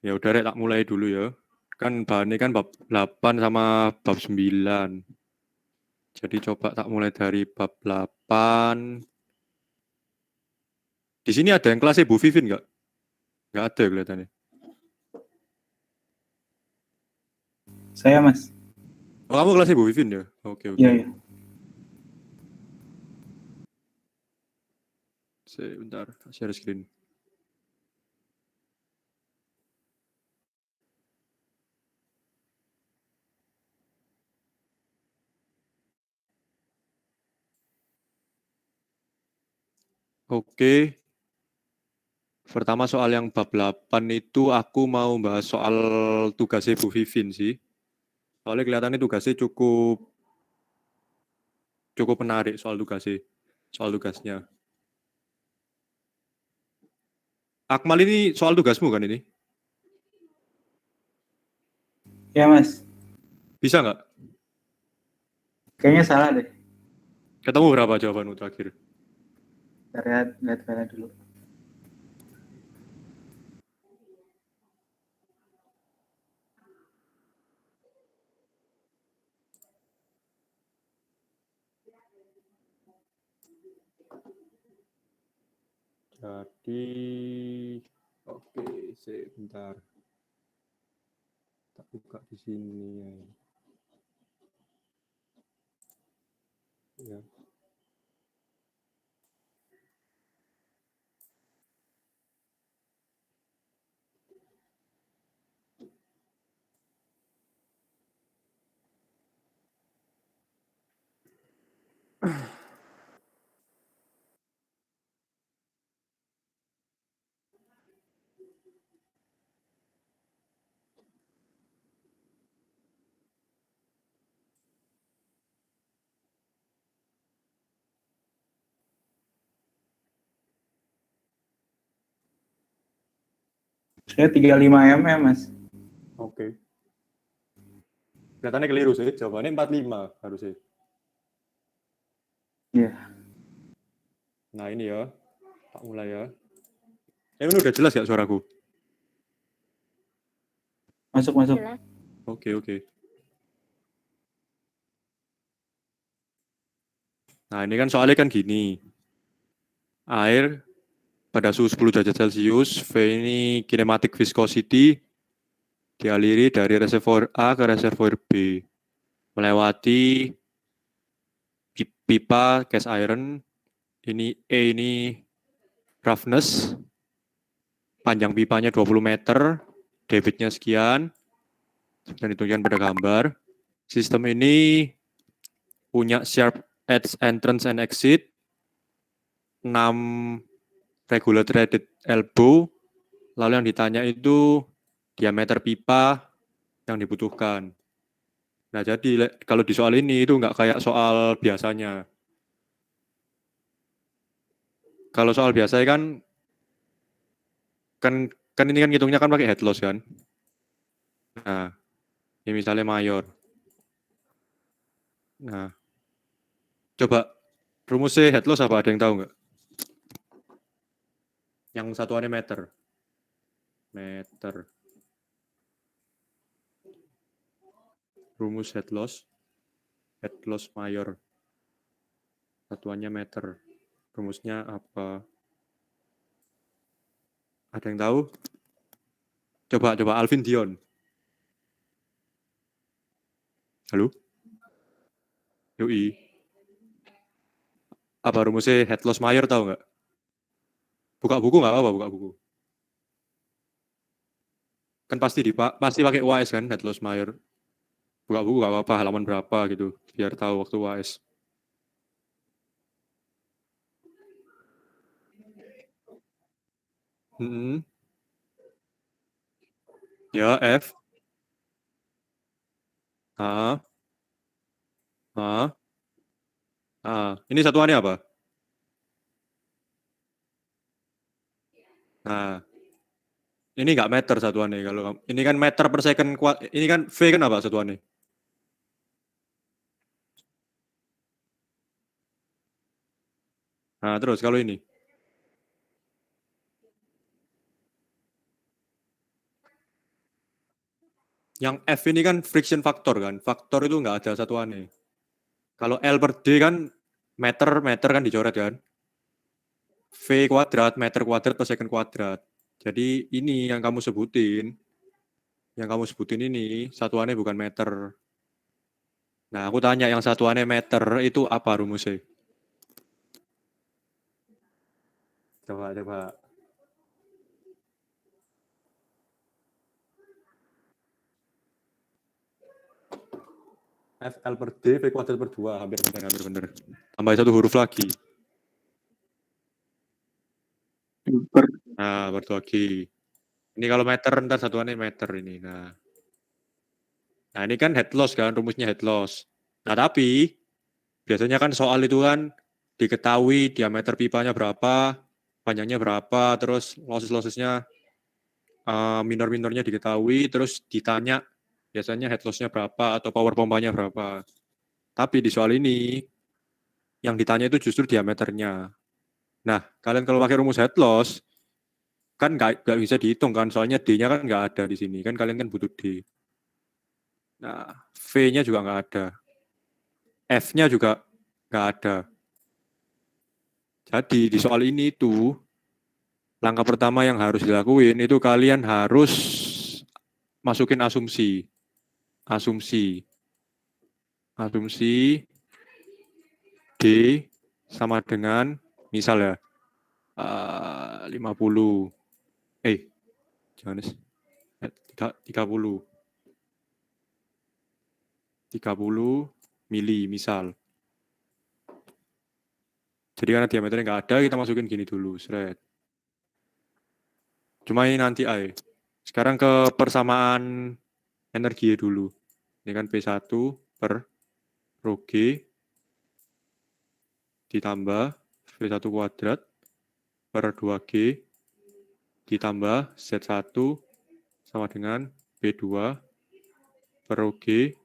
Ya udah Rek, tak mulai dulu ya. Kan bahannya kan bab 8 sama bab 9. Jadi coba tak mulai dari bab 8. Di sini ada yang kelasnya Bu Vivin nggak? Nggak ada kelihatannya. Saya Mas. Oh, kamu kelasnya Bu Vivin ya? Oke, Iya, oke. iya. Bentar, share screen. Oke. Pertama soal yang bab 8 itu aku mau bahas soal tugasnya Bu Vivin sih. Soalnya kelihatannya tugasnya cukup menarik soal tugasnya. Akmal ini soal tugasmu kan ini? Ya Mas. Bisa nggak? Kayaknya salah deh. Ketemu berapa jawabanmu terakhir? Kita lihat filenya dulu. Jadi, oke, sebentar. Tak buka di sini. Ya. Saya 35 mm Mas. Oke. Kelihatannya keliru sih, jawabannya 45 harusnya. Iya. Nah ini ya, tak mulai ya. Ini udah jelas ya suaraku? Masuk, masuk. Oke, oke. Nah ini kan soalnya kan gini. Air pada suhu 10 derajat Celcius, V ini kinematic viscosity, dialiri dari reservoir A ke reservoir B. Melewati pipa cast iron, ini E ini roughness, panjang pipanya 20 meter, debitnya sekian, dan ditunjukkan pada gambar. Sistem ini punya sharp edge entrance and exit, 6 regular threaded elbow, lalu yang ditanya itu diameter pipa yang dibutuhkan. Nah jadi kalau di soal ini itu nggak kayak soal biasanya. Kalau soal biasa kan kan ini kan ngitungnya kan pakai head loss kan. Nah, ini misalnya mayor. Nah, coba rumusnya head loss apa ada yang tahu nggak? Yang satuannya meter. Meter. Rumus head loss mayor. Satuannya meter. Rumusnya apa? Ada yang tahu? Coba Alvin Dion. Halo? Yoi. Apa rumusnya head loss mayor tahu nggak? Buka buku nggak apa-apa, buka buku. Kan pasti pakai UAS kan, head loss mayor. Buka buku nggak apa-apa, halaman berapa gitu, biar tahu waktu UAS. Hmm. Ya, F. A. A. A. Ini satuannya apa? Nah, ini nggak meter satuannya. Kalau ini kan meter per second, ini kan V kan apa satuannya? Nah, terus kalau Yang F ini kan friction factor kan. Faktor itu nggak ada satuannya. Kalau L per D kan meter kan dicoret kan. V kuadrat, meter kuadrat per second kuadrat. Jadi ini yang kamu sebutin. Yang kamu sebutin ini satuannya bukan meter. Nah, aku tanya yang satuannya meter itu apa rumusnya? Coba. FL per D, V kuadrat per 2. Hampir benar. Tambah satu huruf lagi. Per. Nah, per 2G. Ini kalau meter, ntar satuannya meter ini. Nah, ini kan head loss kan, rumusnya head loss. Nah, tapi biasanya kan soal itu kan diketahui diameter pipanya berapa, panjangnya berapa, terus losses-lossesnya minor-minornya diketahui, terus ditanya biasanya head loss-nya berapa atau power pompanya berapa. Tapi di soal ini yang ditanya itu justru diameternya. Nah, kalian kalau pakai rumus head loss kan nggak bisa dihitung kan, soalnya D-nya kan nggak ada di sini, kan kalian kan butuh D. Nah, V-nya juga nggak ada. F-nya juga nggak ada. Jadi di soal ini itu langkah pertama yang harus dilakuin itu kalian harus masukin asumsi. Asumsi D sama dengan misal ya 50 jangan 30 mili misal. Jadi karena diameternya nggak ada, kita masukin gini dulu, seret. Cuma ini nanti sekarang ke persamaan energi dulu. Ini kan P1 per rho G ditambah V1 kuadrat per 2G ditambah Z1 sama dengan B2 per rho G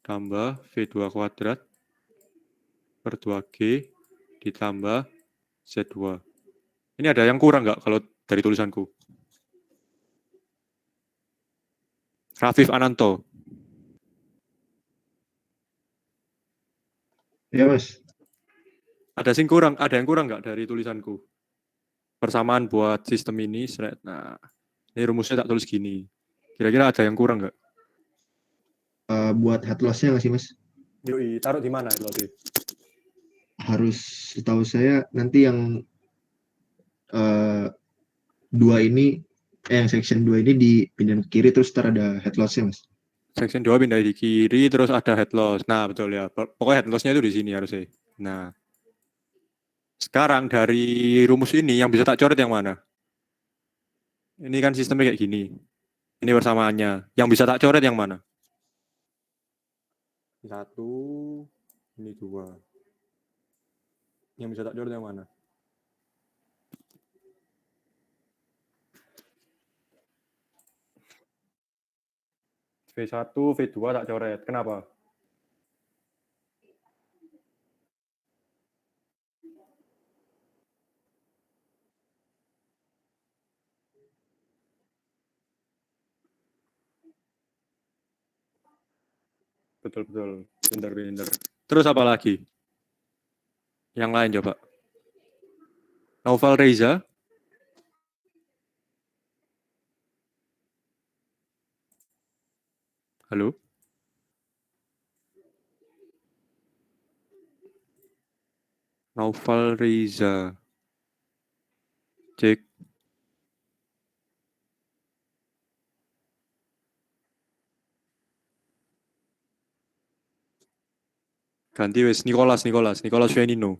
tambah V2 kuadrat per 2G ditambah Z2. Ini ada yang kurang nggak kalau dari tulisanku? Rafif Ananto. Ya, Mas. Ada yang kurang nggak dari tulisanku? Persamaan buat sistem ini, nah, ini rumusnya tak tulis gini. Kira-kira ada yang kurang nggak? Buat head loss-nya nggak sih, Mas? Yoi, taruh di mana itu? Harus setahu saya nanti yang dua ini, yang section 2 ini dipindahin ke kiri terus ntar ada head loss-nya, Mas. Section 2 pindah di kiri, terus ada head loss. Nah, betul ya. Pokoknya head loss-nya itu di sini harusnya. Nah, sekarang dari rumus ini yang bisa tak coret yang mana? Ini kan sistemnya kayak gini. Ini persamaannya. Yang bisa tak coret yang mana? 1, ini 2. Yang bisa tak coret yang mana? V1, V2 tak coret. Kenapa? Betul. Pinter. Terus apa lagi? Yang lain coba. Novel Reza. Halo? Novel Reza. Cek. Ganti wes Nicholas Fianino.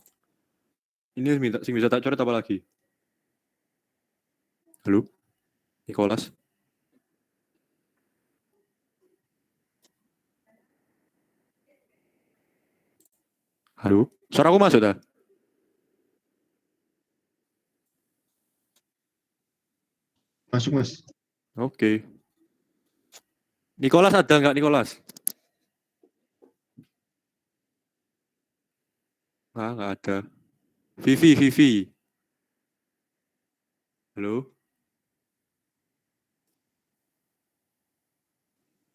Ini sing bisa tak coret apa lagi? Halo? Nicholas? Halo? Suara aku masuk dah? Masuk, Mas. Oke. Nicholas ada nggak Nicholas? Nggak ada. Vivi. Halo?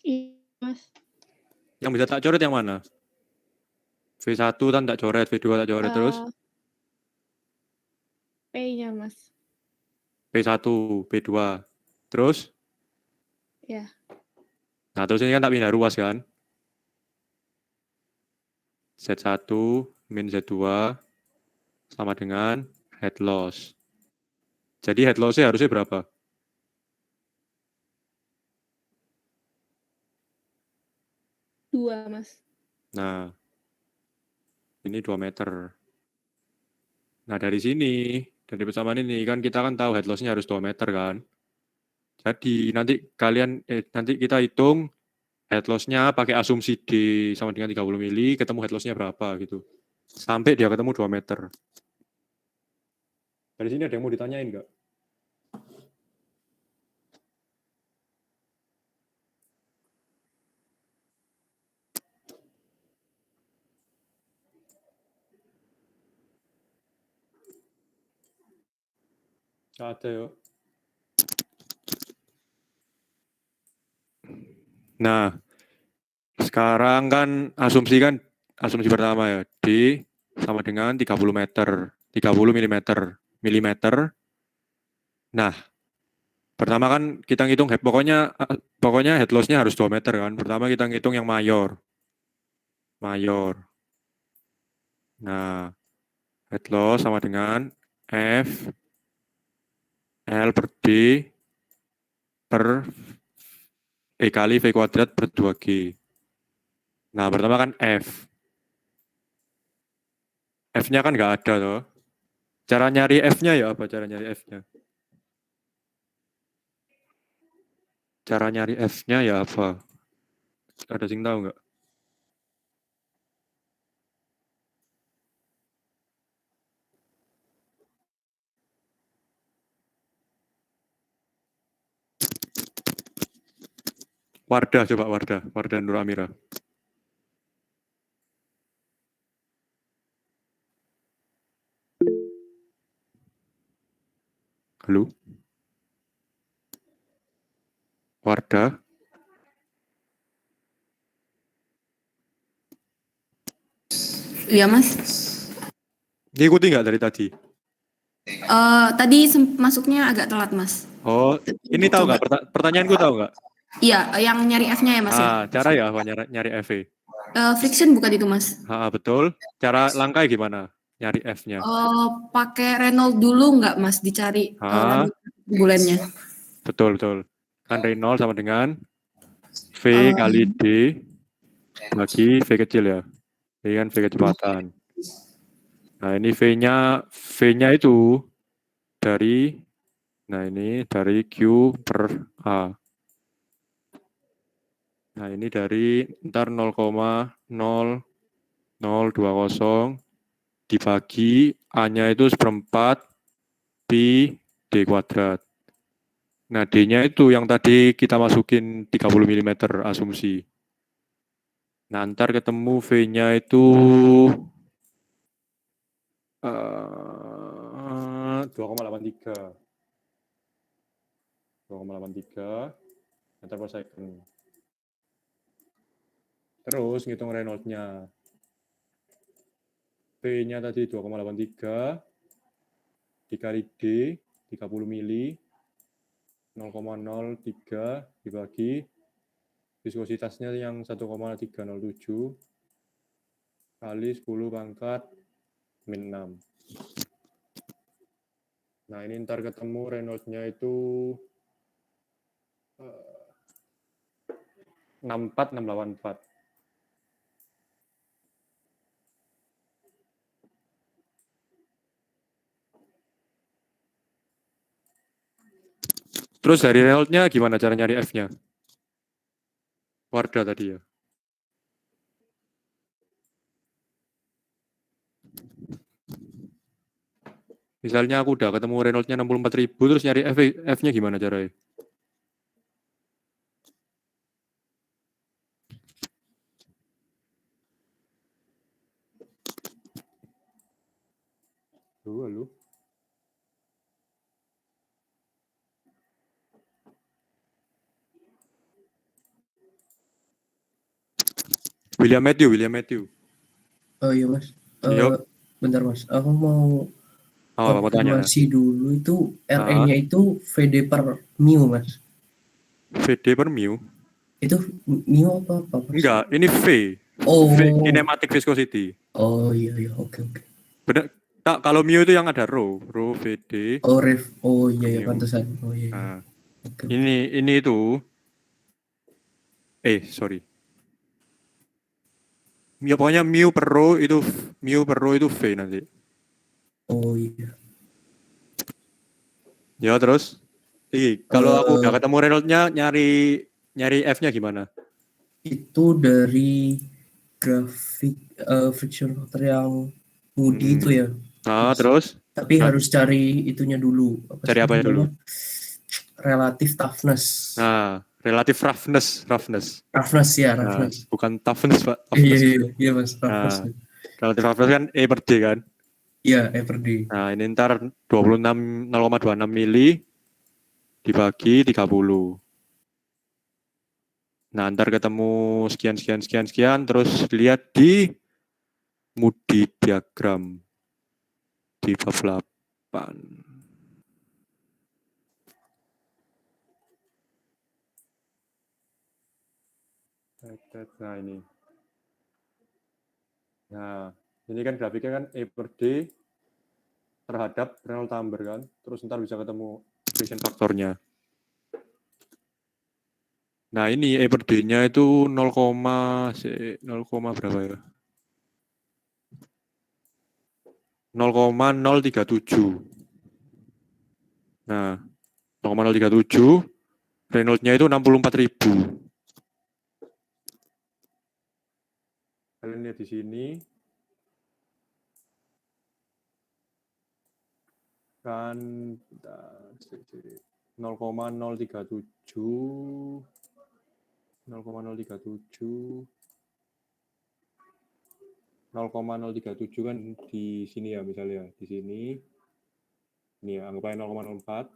Iya, Mas. Yang bisa tak coret yang mana? V1 kan tak coret, V2 tak coret, terus P-nya, Mas. P1, P2. Terus? Ya. Nah, terus ini kan tak pindah ruas kan? Z1 min Z2 sama dengan head loss. Jadi head loss-nya harusnya berapa? Dua, Mas. Nah, ini 2 meter. Nah, dari sini, dari persamaan ini, kan kita kan tahu head loss-nya harus 2 meter kan? Jadi nanti kita hitung head loss-nya pakai asumsi D sama dengan 30 mili, ketemu head loss-nya berapa gitu. Sampai dia ketemu 2 meter. Dari sini ada yang mau ditanyain nggak? Nggak ada ya. Nah, sekarang kan asumsi pertama ya, D sama dengan 30 meter, 30 milimeter. Nah, pertama kan kita ngitung pokoknya head loss-nya harus 2 meter kan. Pertama kita ngitung yang mayor. Nah, head loss sama dengan F L per D per E kali V kuadrat per 2G. Nah, pertama kan F. F-nya kan nggak ada loh. Cara nyari F-nya ya apa cara nyari F-nya? Cara nyari F-nya ya apa? Ada yang tahu nggak? Wardah coba Wardah Nur Amira. Halo? Wardah? Iya Mas. Ngikuti nggak dari tadi? Tadi masuknya agak telat Mas. Oh, ini tahu nggak? Pertanyaanku tahu nggak? Iya, yang nyari F-nya ya Mas ya. Cara ya apa nyari F? Friction bukan itu Mas. Betul. Cara langkah gimana? Nyari F-nya. Pakai Reynolds dulu nggak Mas dicari bulannya. Betul. Kan Reynolds sama dengan V kali D bagi V kecil ya. Ini kan V kecepatan. Nah, ini V-nya itu dari Q per A. Nah, ini dari ntar 0,0020 dibagi A-nya itu 1/4 pi D kuadrat. Nah, D-nya itu yang tadi kita masukin 30 mm asumsi. Nah, ntar ketemu V-nya itu 2,83. 2,83 meter per second. Terus ngitung Reynolds-nya. P-nya tadi 2,83 dikali D 30 mili 0,03 dibagi viskositasnya yang 1,307 kali 10 pangkat min 6. Nah, ini ntar ketemu Reynolds-nya itu 64684. Terus dari Reynolds-nya gimana cara nyari F-nya? Wardah tadi ya. Misalnya aku udah ketemu Reynolds-nya 64.000, terus nyari F-nya gimana caranya? Halo. William Matthew. Oh iya Mas. Yuk. Bentar Mas, aku mau Apa tanya? konfirmasi dulu itu Ah. RE-nya itu VD per mu Mas. VD per mu? Itu mu apa Mas? Enggak, ini V. Oh. V, kinematic viscosity. Oh iya oke. Benar. Tak, kalau mu itu yang ada rho VD. Oh ref. Oh iya Mu. pantesan. Oh iya. Nah, Oke. ini itu. Sorry. Ya, pokoknya mu per rho itu V nanti. Oh iya. Ya terus. Kalau aku udah ketemu Reynolds-nya, nyari F-nya gimana? Itu dari grafik friction factor yang Moody itu ya. Nah, terus? Tapi harus cari itunya dulu. Cari apa dulu? Relative toughness. Nah, relative roughness. Roughness ya, roughness. Nah, bukan toughness, Pak. Iya Mas, roughness. Nah, relative roughness kan E per D kan? Iya, E per D. Nah, ini ntar 0,26 mili dibagi 30. Nah, ntar ketemu sekian, terus lihat di Moody diagram di bab 8. Nah, ini. Nah, ini kan grafiknya kan E per D terhadap Reynolds number kan. Terus ntar bisa ketemu friction faktornya. Nah, ini E per D-nya itu 0, berapa ya? 0,037. Nah, 0,037, Reynolds-nya itu 64.000. Kalian lihat di sini. Kan 0,037 kan di sini ya, misalnya di sini. Ini ya, anggap aja 0,04.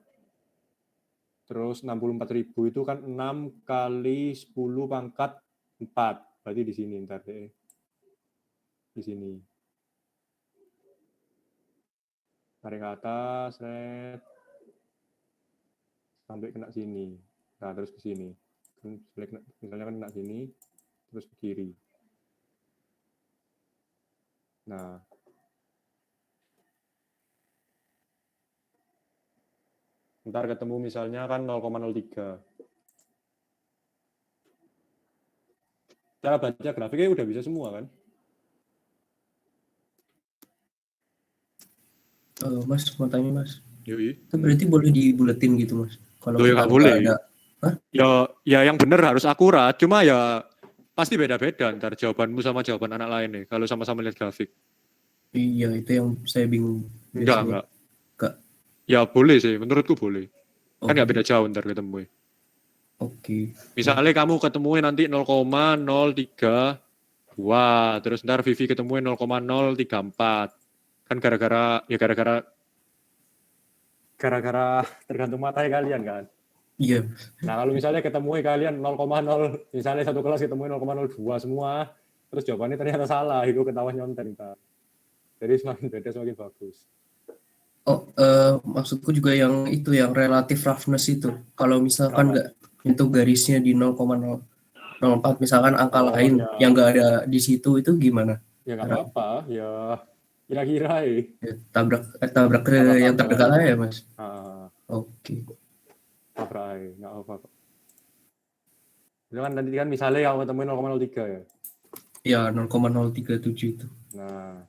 Terus 64.000 itu kan 6 kali 10 pangkat 4. Berarti di sini ntar deh. Di sini. Tarik ke atas, sampai kena sini. Nah, terus ke sini. Misalnya kan kena sini, terus ke kiri. Nah. Ntar ketemu misalnya kan 0,03. Cara baca grafiknya udah bisa semua kan? Mas, mau tanya Mas. Yui. Itu berarti boleh dibuletin gitu Mas? Kalau ya nggak boleh. ada. Hah? Ya yang benar harus akurat. Cuma ya pasti beda-beda ntar jawabanmu sama jawaban anak lain nih. Kalau sama-sama lihat grafik. Iya, itu yang saya bingung. Enggak. Ya boleh sih, menurutku boleh. Kan nggak beda jauh ntar ketemu. Oke. Misalnya kamu ketemuin nanti 0,032, terus ntar Vivi ketemuin 0,034. Kan gara-gara tergantung matanya kalian kan. Iya. Nah, kalau misalnya ketemuin kalian 0,0, misalnya satu kelas ketemuin 0,02 semua, terus jawabannya ternyata salah, itu ketahuan nyontek ntar. Jadi semakin beda semakin bagus. Maksudku juga yang itu, yang relative roughness itu. Kalau misalkan nggak itu garisnya di 0,004, misalkan angka lain yang nggak ada di situ, itu gimana? Ya nggak apa-apa, ya kira-kira ya. Tabrak ke yang terdekat aja ya Mas? Oke. Tabrak nggak apa-apa. Itu kan nanti kan misalnya yang ketemuin 0,03 ya? Ya, 0,037 itu. Nah,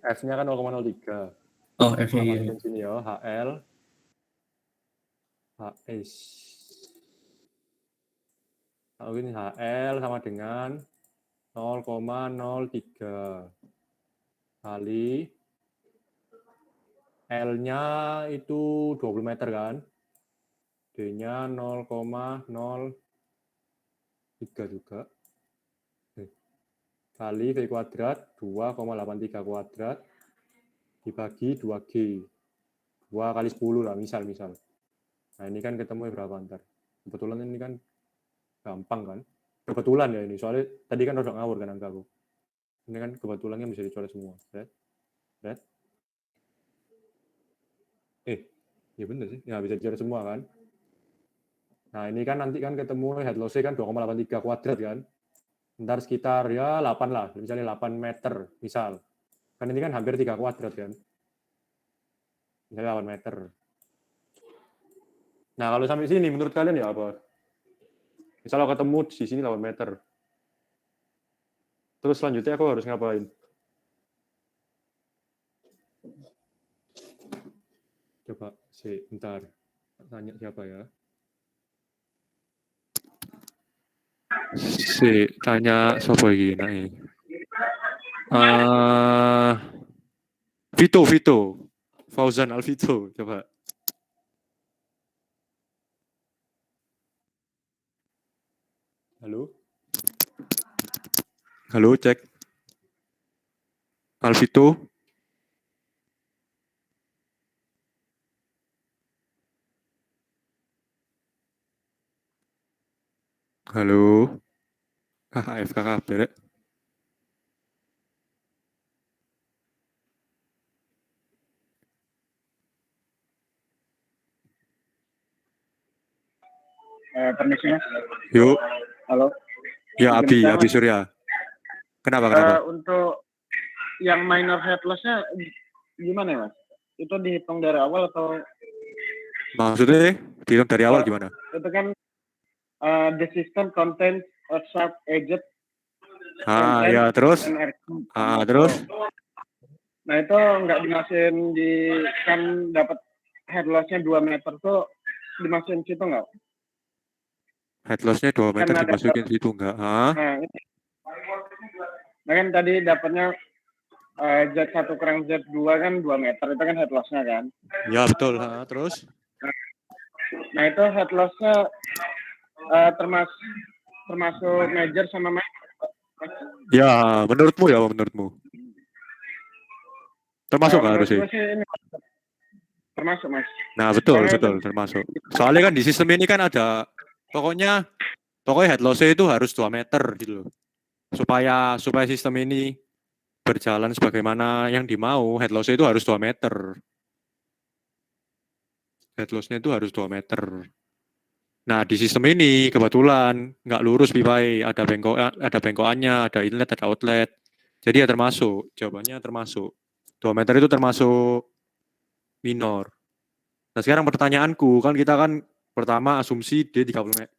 F-nya kan 0,03. Oh, F-nya iya. Di sini ya, HL, HS. Kalau ini HL sama dengan 0,03 kali L-nya itu 20 meter kan? D-nya 0,03 juga. Kali V kuadrat 2,83 kuadrat dibagi 2G. 2 kali 10 lah, misal. Nah, ini kan ketemu berapa ntar? Kebetulan ini kan gampang kan? kebetulan ya ini. Soalnya tadi kan udah ngawur kan angkaku. Ini kan kebetulannya bisa dicoret semua. Red. Ya bener sih. Ya bisa dicoret semua kan. Nah ini kan nanti kan ketemu head loss-nya kan 2,83 kuadrat kan. Ntar sekitar ya 8 lah. Misalnya 8 meter misal. Kan ini kan hampir 3 kuadrat kan. Misalnya 8 meter. Nah kalau sampai sini menurut kalian ya apa? Misalnya ketemu di sini 8 meter. Terus selanjutnya aku harus ngapain? Coba bentar. Tanya siapa ya? Tanya siapa lagi? Nah, Vito. Fauzan Alvito, coba. Halo, cek. Alvito. Halo. AFK kabeh rek. Permisi mas. Yuk. Halo. Ya Abi Surya. Kenapa? Untuk yang minor head loss-nya gimana ya mas? Itu dihitung dari awal atau? Maksudnya dihitung dari awal gimana? Itu kan the system contains a sharp edged. Ya terus? Terus? Nah itu nggak dimasukin di kan dapat head loss-nya 2 meter tuh dimasukin situ nggak? Head loss-nya 2 meter Kan dimasukin situ enggak? Nah kan tadi dapatnya Z1 kurang Z2 kan 2 meter, itu kan head loss-nya kan? Ya betul, terus? Nah itu head loss-nya termasuk major sama minor. Ya, menurutmu? Termasuk nggak harusnya? Termasuk mas. Nah betul termasuk. Soalnya kan di sistem ini kan ada pokoknya head loss-nya itu harus 2 meter gitu loh. Supaya sistem ini berjalan sebagaimana yang dimau, head loss-nya itu harus 2 meter. Head loss-nya itu harus 2 meter. Nah, di sistem ini kebetulan nggak lurus pipai, ada bengkokannya, ada inlet, ada outlet. Jadi ya termasuk, jawabannya termasuk. 2 meter itu termasuk minor. Nah, sekarang pertanyaanku, kan kita kan pertama asumsi D 30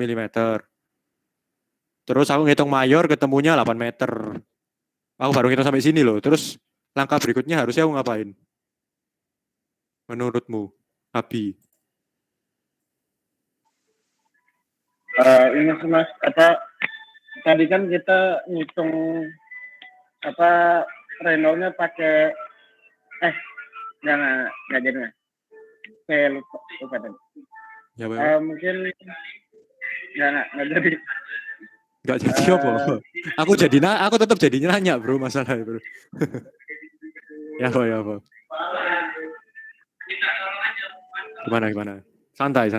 mm. Terus aku ngitung mayor ketemunya 8 meter. Aku baru ngitung sampai sini loh. Terus langkah berikutnya harusnya aku ngapain? Menurutmu, Abi? Ini sih mas, tadi kan kita ngitung Renault-nya pakai nggak jadi mas. Saya lupa tadi. Ya, mungkin nggak jadi. Nggak jadi apa? Aku tetap jadi nanya bro masalahnya bro. Ya apa? Gimana? Santai.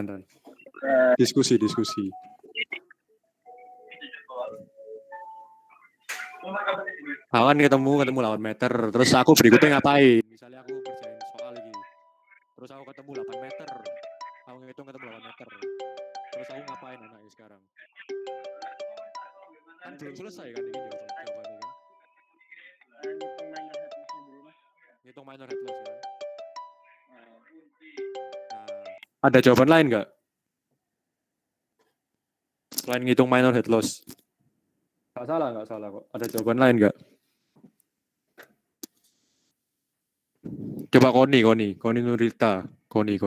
Diskusi. Awan ketemu 8 meter. Terus aku berikutnya ngapain? Misalnya aku kerjain soal lagi. Terus aku ketemu 8 meter. Aku ngitung ketemu 8 meter. Terus aku ngapain anaknya sekarang? Kan belum selesai kan ini jawabannya kan? Ngitung minor head loss kan? Nah, ada jawaban lain nggak? Selain ngitung minor head loss. Nggak salah kok. Ada jawaban lain nggak? Coba Koni Nurita. Koni.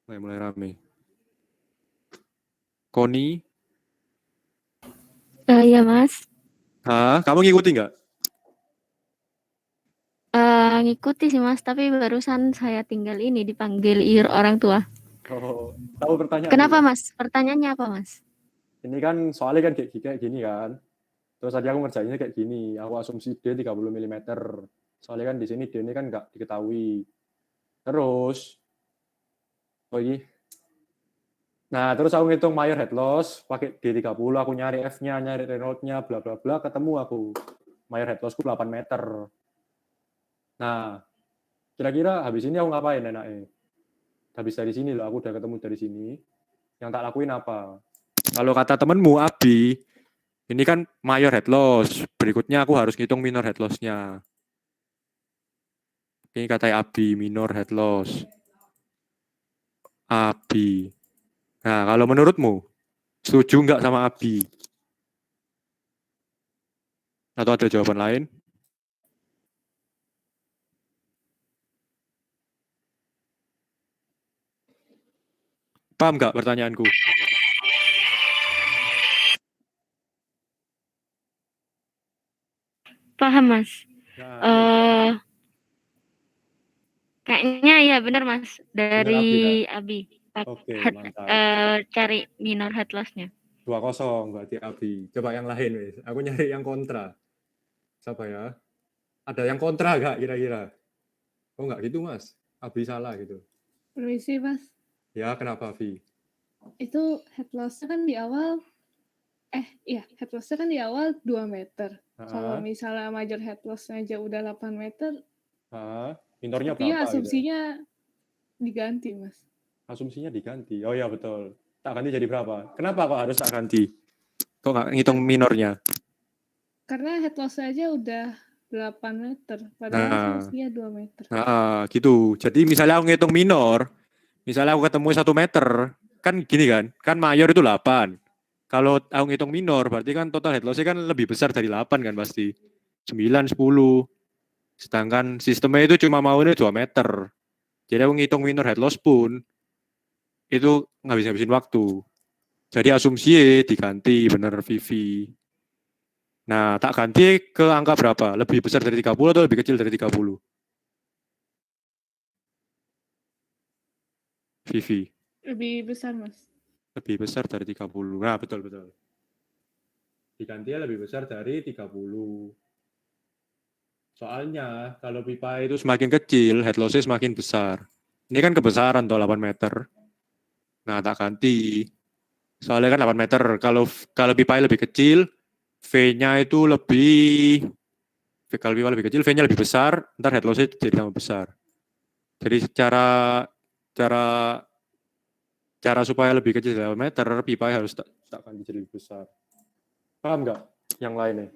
Mulai rame. Koni? Iya mas. Kamu ngikuti nggak? Ngikuti sih mas, tapi barusan saya tinggal ini dipanggil orang tua. Oh, tahu pertanyaan. Kenapa mas? Pertanyaannya apa mas? Ini kan soalnya kan kayak gini kan. Terus tadi aku ngerjainnya kayak gini. Aku asumsi D 30 mm. Soalnya kan di sini D ini kan nggak diketahui. Terus, Nah, terus aku ngitung Mayer head loss, pakai D30, aku nyari F-nya, nyari Reynolds-nya, bla bla bla, ketemu aku. Mayer head loss-ku 8 meter. Nah, kira-kira habis ini aku ngapain enaknya? Habis dari sini loh, aku udah ketemu dari sini. Yang tak lakuin apa? Kalau kata temenmu, Abi, ini kan mayor head loss. Berikutnya aku harus ngitung minor head loss-nya. Ini kata Abi, minor head loss. Abi. Nah, kalau menurutmu, setuju nggak sama Abi? Atau ada jawaban lain? Paham nggak pertanyaanku? Paham, Mas. Nah, Eh kayaknya ya benar, Mas. benar Abi kan? Dari Abi. Oke, mantap. Cari minor head loss-nya. 2-0 berarti Abi. Coba yang lain, wes. Aku nyari yang kontra. Siapa ya? Ada yang kontra nggak kira-kira? Oh nggak gitu, Mas. Abi salah gitu. Permisi, Mas. Ya, kenapa, Abi? Itu head loss-nya kan di awal, head loss-nya kan di awal 2 meter. Kalau misalnya major head loss-nya aja udah 8 meter, Minornya tapi ya berapa? asumsinya diganti, Mas. Asumsinya diganti. Oh ya betul. Tak ganti jadi berapa? Kenapa kok harus tak ganti? Kok nggak ngitung minornya? Karena head loss-nya aja udah 8 meter, padahal asumsinya 2 meter. Gitu. Jadi misalnya aku ngitung minor, misalnya aku ketemu 1 meter, kan gini kan mayor itu 8. Kalau aku ngitung minor, berarti kan total head loss-nya kan lebih besar dari 8 kan pasti. 9, 10. Sedangkan sistemnya itu cuma maunya 2 meter. Jadi aku ngitung minor head loss pun, itu ngabisin waktu. Jadi asumsi diganti, bener Vivi. Nah, tak ganti ke angka berapa? Lebih besar dari 30 atau lebih kecil dari 30? Vivi. Lebih besar, Mas. Lebih besar dari 30. Nah, betul. Digantinya lebih besar dari 30. Soalnya, kalau pipa itu semakin kecil, head loss-nya semakin besar. Ini kan kebesaran tuh 8 meter. Nah, tak ganti. Soalnya kan 8 meter. Kalau pipa lebih kecil, V-nya itu lebih... Kalau pipa lebih kecil, V-nya lebih besar, ntar head loss-nya jadi tambah besar. Jadi cara supaya lebih kecil dari 8 meter, pipa harus tak ganti jadi lebih besar. Paham nggak yang lainnya?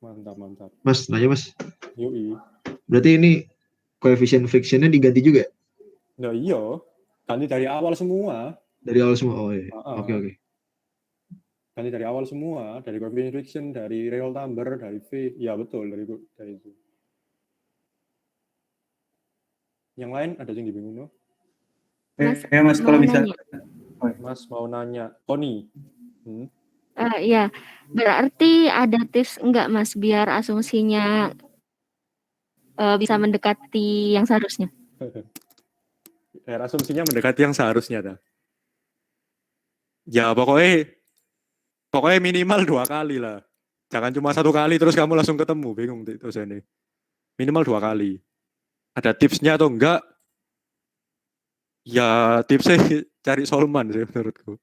Mantap. Mas, nanya Mas. Yoi. Berarti ini koefisien friction-nya diganti juga? Nah iya, ganti dari awal semua. Dari awal semua? Oh iya. Oke. Ganti dari awal semua, dari coefficient friction, dari Reynolds number, dari V. Ya betul, dari itu. Yang lain ada yang dibingung no? Mas kalau bisa. Mas mau nanya, Tony. Ya, berarti ada tips enggak, Mas, biar asumsinya bisa mendekati yang seharusnya? Asumsinya mendekati yang seharusnya dah. Ya pokoknya minimal 2 kali lah. Jangan cuma 1 kali terus kamu langsung ketemu, bingung terus ini. Minimal 2 kali. Ada tipsnya atau enggak? Ya tipsnya cari Solman sih menurutku.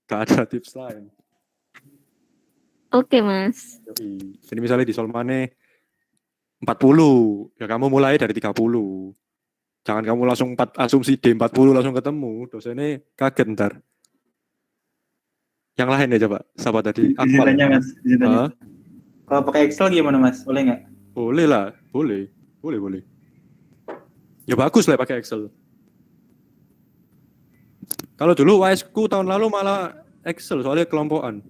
Gak ada tips lain. Oke, Mas. Jadi misalnya di Solmannya 40, ya kamu mulai dari 30. Jangan kamu langsung asumsi D40 langsung ketemu, dosennya kaget ntar. Yang lain ya coba, siapa tadi? Izin tanya Mas, izin tanya. Kalau pakai Excel gimana Mas? Boleh nggak? Boleh lah, boleh. Ya bagus lah pakai Excel. Kalau dulu WSku tahun lalu malah Excel, soalnya kelompokan.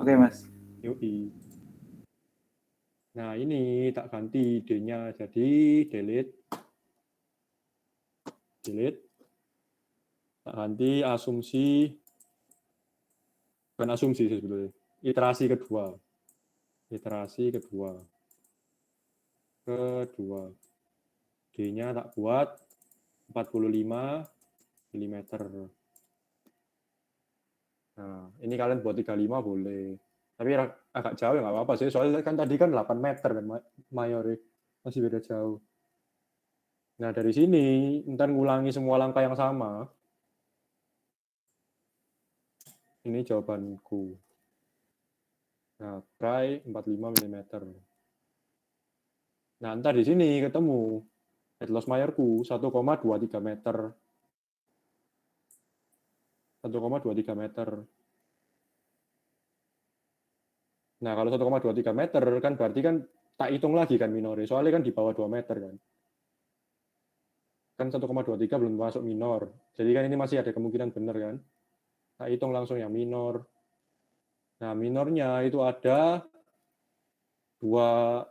Oke Mas. Yoi. Nah ini tak ganti D-nya jadi delete. Tak ganti asumsi, bukan asumsi sih sebetulnya. Iterasi kedua. D-nya tak buat 45 mm. Nah, ini kalian buat 35 boleh. Tapi agak jauh ya nggak apa-apa sih. Soalnya kan tadi kan 8 meter kan Mayori. Masih beda jauh. Nah dari sini, ntar ngulangi semua langkah yang sama. Ini jawabanku. Nah, try 45 mm. Nah, ntar di sini ketemu head loss Mayerku 1,23 meter. 1,23 meter. Nah, kalau 1,23 meter kan berarti kan tak hitung lagi kan minore. Soalnya kan di bawah 2 meter kan. Kan 1,23 belum masuk minor. Jadi kan ini masih ada kemungkinan benar kan. Tak hitung langsung yang minor. Nah, minornya itu ada dua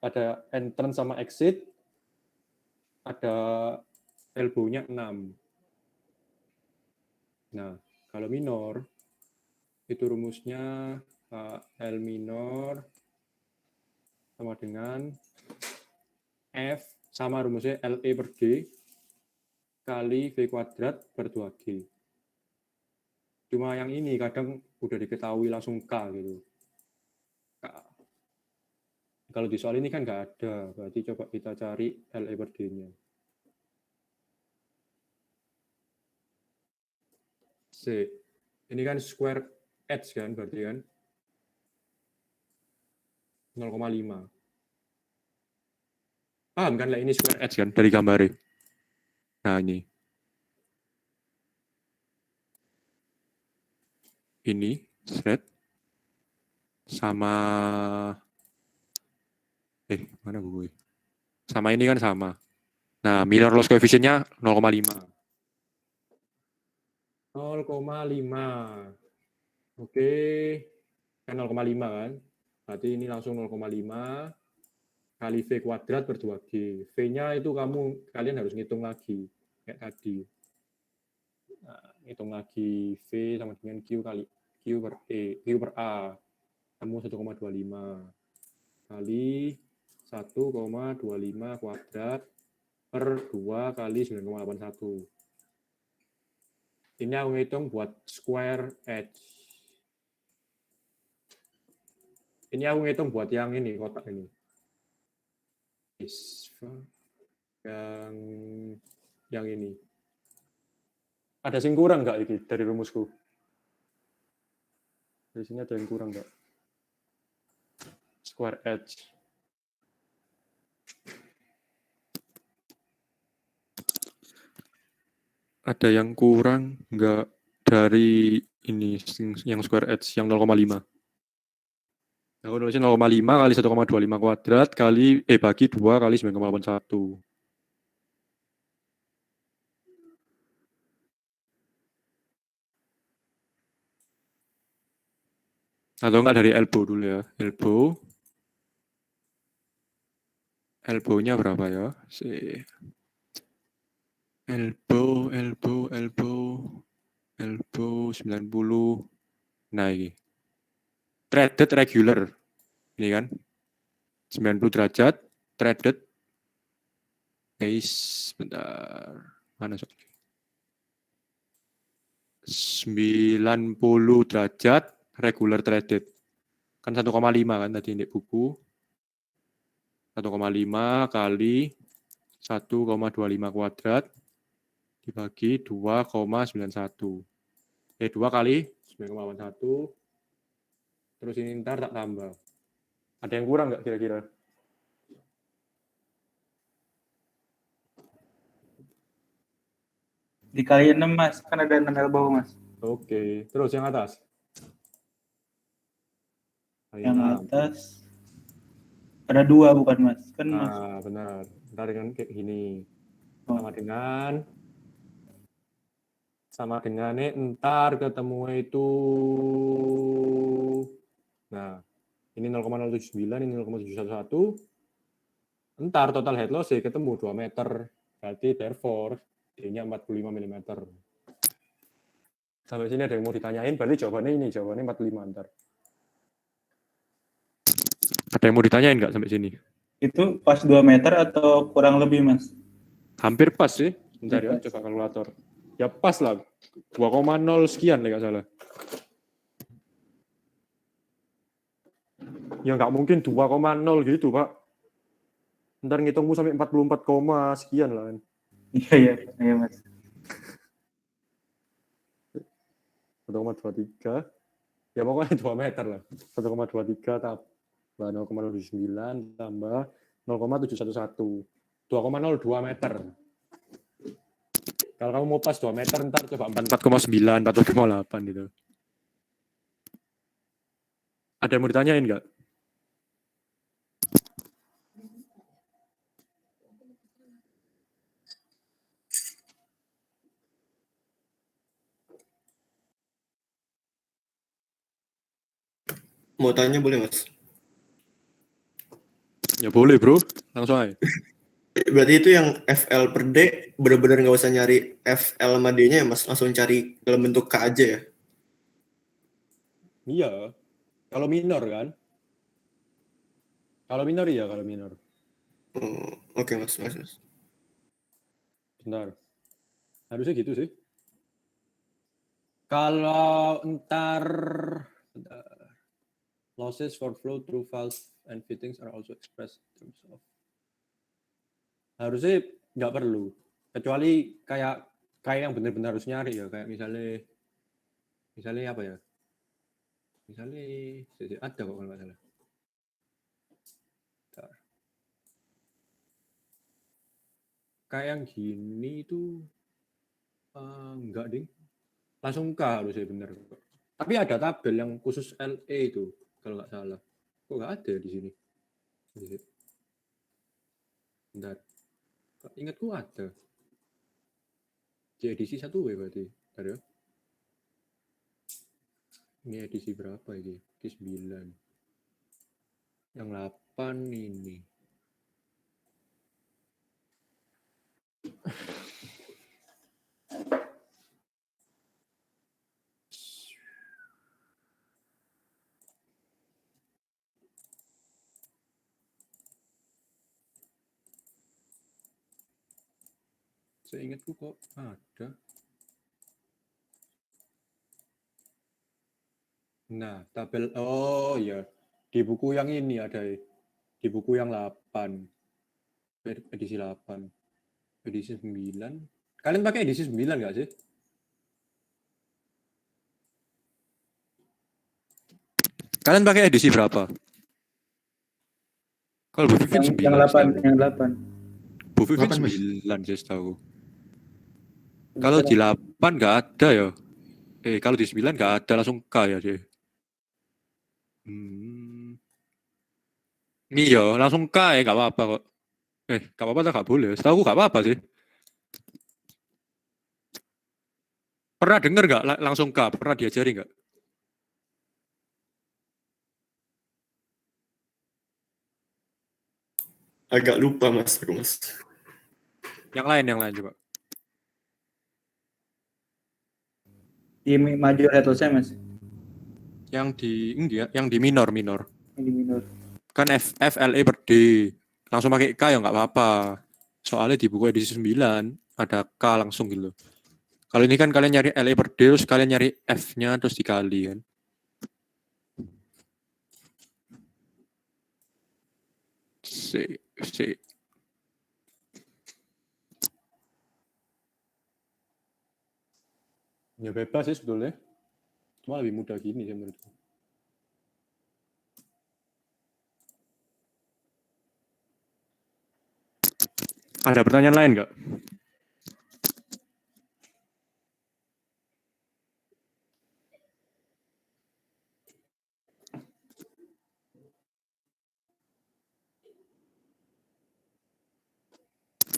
ada entrance sama exit. Ada elbow-nya 6. Nah, kalau minor itu rumusnya L minor sama dengan F sama rumusnya LE per G kali V kuadrat per 2G. Cuma yang ini kadang udah diketahui langsung K gitu. K. Kalau di soal ini kan nggak ada, berarti coba kita cari LE per G-nya. C. Ini kan square edge kan, berarti kan 0,5. Paham kan lah ini square edge kan dari gambarnya. Nah ini set sama mana gue? Sama ini kan sama. Nah, minor loss coefficient-nya 0,5. 0,5. Oke. Kan 0,5 kan? Berarti ini langsung 0,5 kali V kuadrat per 2G. V-nya itu kalian harus ngitung lagi. Kayak tadi. Nah, hitung lagi V sama dengan Q kali Q per A. Kamu 1,25 kali 1,25 kuadrat per 2 kali 9,81. Ini aku ngitung buat square edge. Ini aku ngitung buat yang ini, kotak ini. Yang ini. Ada yang kurang nggak ini dari rumusku? Di sini ada yang kurang nggak? Square edge. Ada yang kurang nggak dari ini yang square edge yang 0,5? Aku nulisnya 0,5 kali 1,25 kuadrat kali bagi 2 kali 9,81. Atau enggak dari elbow dulu ya. Elbow-nya berapa ya? Elbow 90. Nah, ini. Threaded regular. Ini kan. 90 derajat. Threaded. Base. Bentar. Mana soal? 90 derajat. Regular threaded. Kan 1,5 kan tadi di buku. 1,5 kali 1,25 kuadrat dibagi 2,91. 2 kali 9,81. Terus ini ntar tak tambah. Ada yang kurang nggak kira-kira? Dikali 6, Mas. Kan ada 6 elbow, Mas. Oke. Terus yang atas? Yang atas ada 2 bukan, Mas? Kan, Mas. Benar. Ntar dengan kayak gini. Sama dengan ini ntar ketemu itu. Nah, ini 0,079, ini 0,711. Ntar total head loss ketemu 2 meter. Berarti therefore D-nya 45 mm. Sampai sini ada yang mau ditanyain, berarti jawabannya 45 ntar. Ada yang mau ditanyain nggak sampai sini? Itu pas 2 meter atau kurang lebih, Mas? Hampir pas sih. Bentar ya, coba kalkulator. Ya pas lah. 2,0 sekian nggak salah. Ya nggak mungkin 2,0 gitu, Pak. Ntar ngitungmu sampai 44, sekian lah kan. Iya Mas. 1,23. Ya pokoknya 2 meter lah. 1,23 tambah 0,09 tambah 0,711. 2,02 meter. Kalau kamu mau pas 2 meter, ntar coba 4,9, 4,8 gitu. Ada yang mau ditanyain nggak? Mau tanya boleh Mas? Ya boleh bro, langsung aja. Berarti itu yang FL per D benar-benar nggak usah nyari FL sama D-nya ya Mas, langsung cari dalam bentuk K aja ya? Iya, kalau minor kan? Kalau minor iya, kalau minor. Oh, oke Mas. Bentar. Harusnya gitu sih. Kalau bentar, losses for flow through valves and fittings are also expressed in terms of. Harusnya nggak perlu, kecuali kayak yang benar-benar harus nyari ya, kayak misalnya apa ya? Misalnya ada kok kalau nggak salah. Bentar. Kayak yang gini itu enggak ding, langsung K harusnya benar. Tapi ada tabel yang khusus LE itu kalau nggak salah. Kok nggak ada di sini? Bentar. Ingatku ada. Di edisi 1 berarti. Bentar ya. Ini edisi berapa ini? Edisi 9. Yang 8 ini. Seingatku kok ada. Nah, tabel, oh ya, di buku yang ini ada, di buku yang 8, edisi 8, edisi 9. Kalian pakai edisi 9 nggak sih? Kalian pakai edisi berapa? Kalau Bu Vivin 9. Yang 8. Bu Vivin 9 sih tahu. Kalau di 8 nggak ada ya. Kalau di 9 nggak ada, langsung K ya deh. Ini ya, langsung K ya, nggak apa-apa kok. Nggak apa-apa tak nggak boleh. Setahu aku nggak apa-apa sih. Pernah dengar nggak langsung K? Pernah diajari nggak? Agak lupa Mas, aku Mas. Yang lain coba. Di major headless-nya Mas. Yang di minor. Yang di minor. Kan FLE per D. Langsung pakai K ya nggak apa-apa. Soalnya di buku edisi 9 ada K langsung gitu. Kalau ini kan kalian nyari LE per D, terus kalian nyari F-nya terus dikali kan. C. Ya bebas sih sebetulnya. Cuma lebih mudah gini sih menurutku. Ada pertanyaan lain nggak?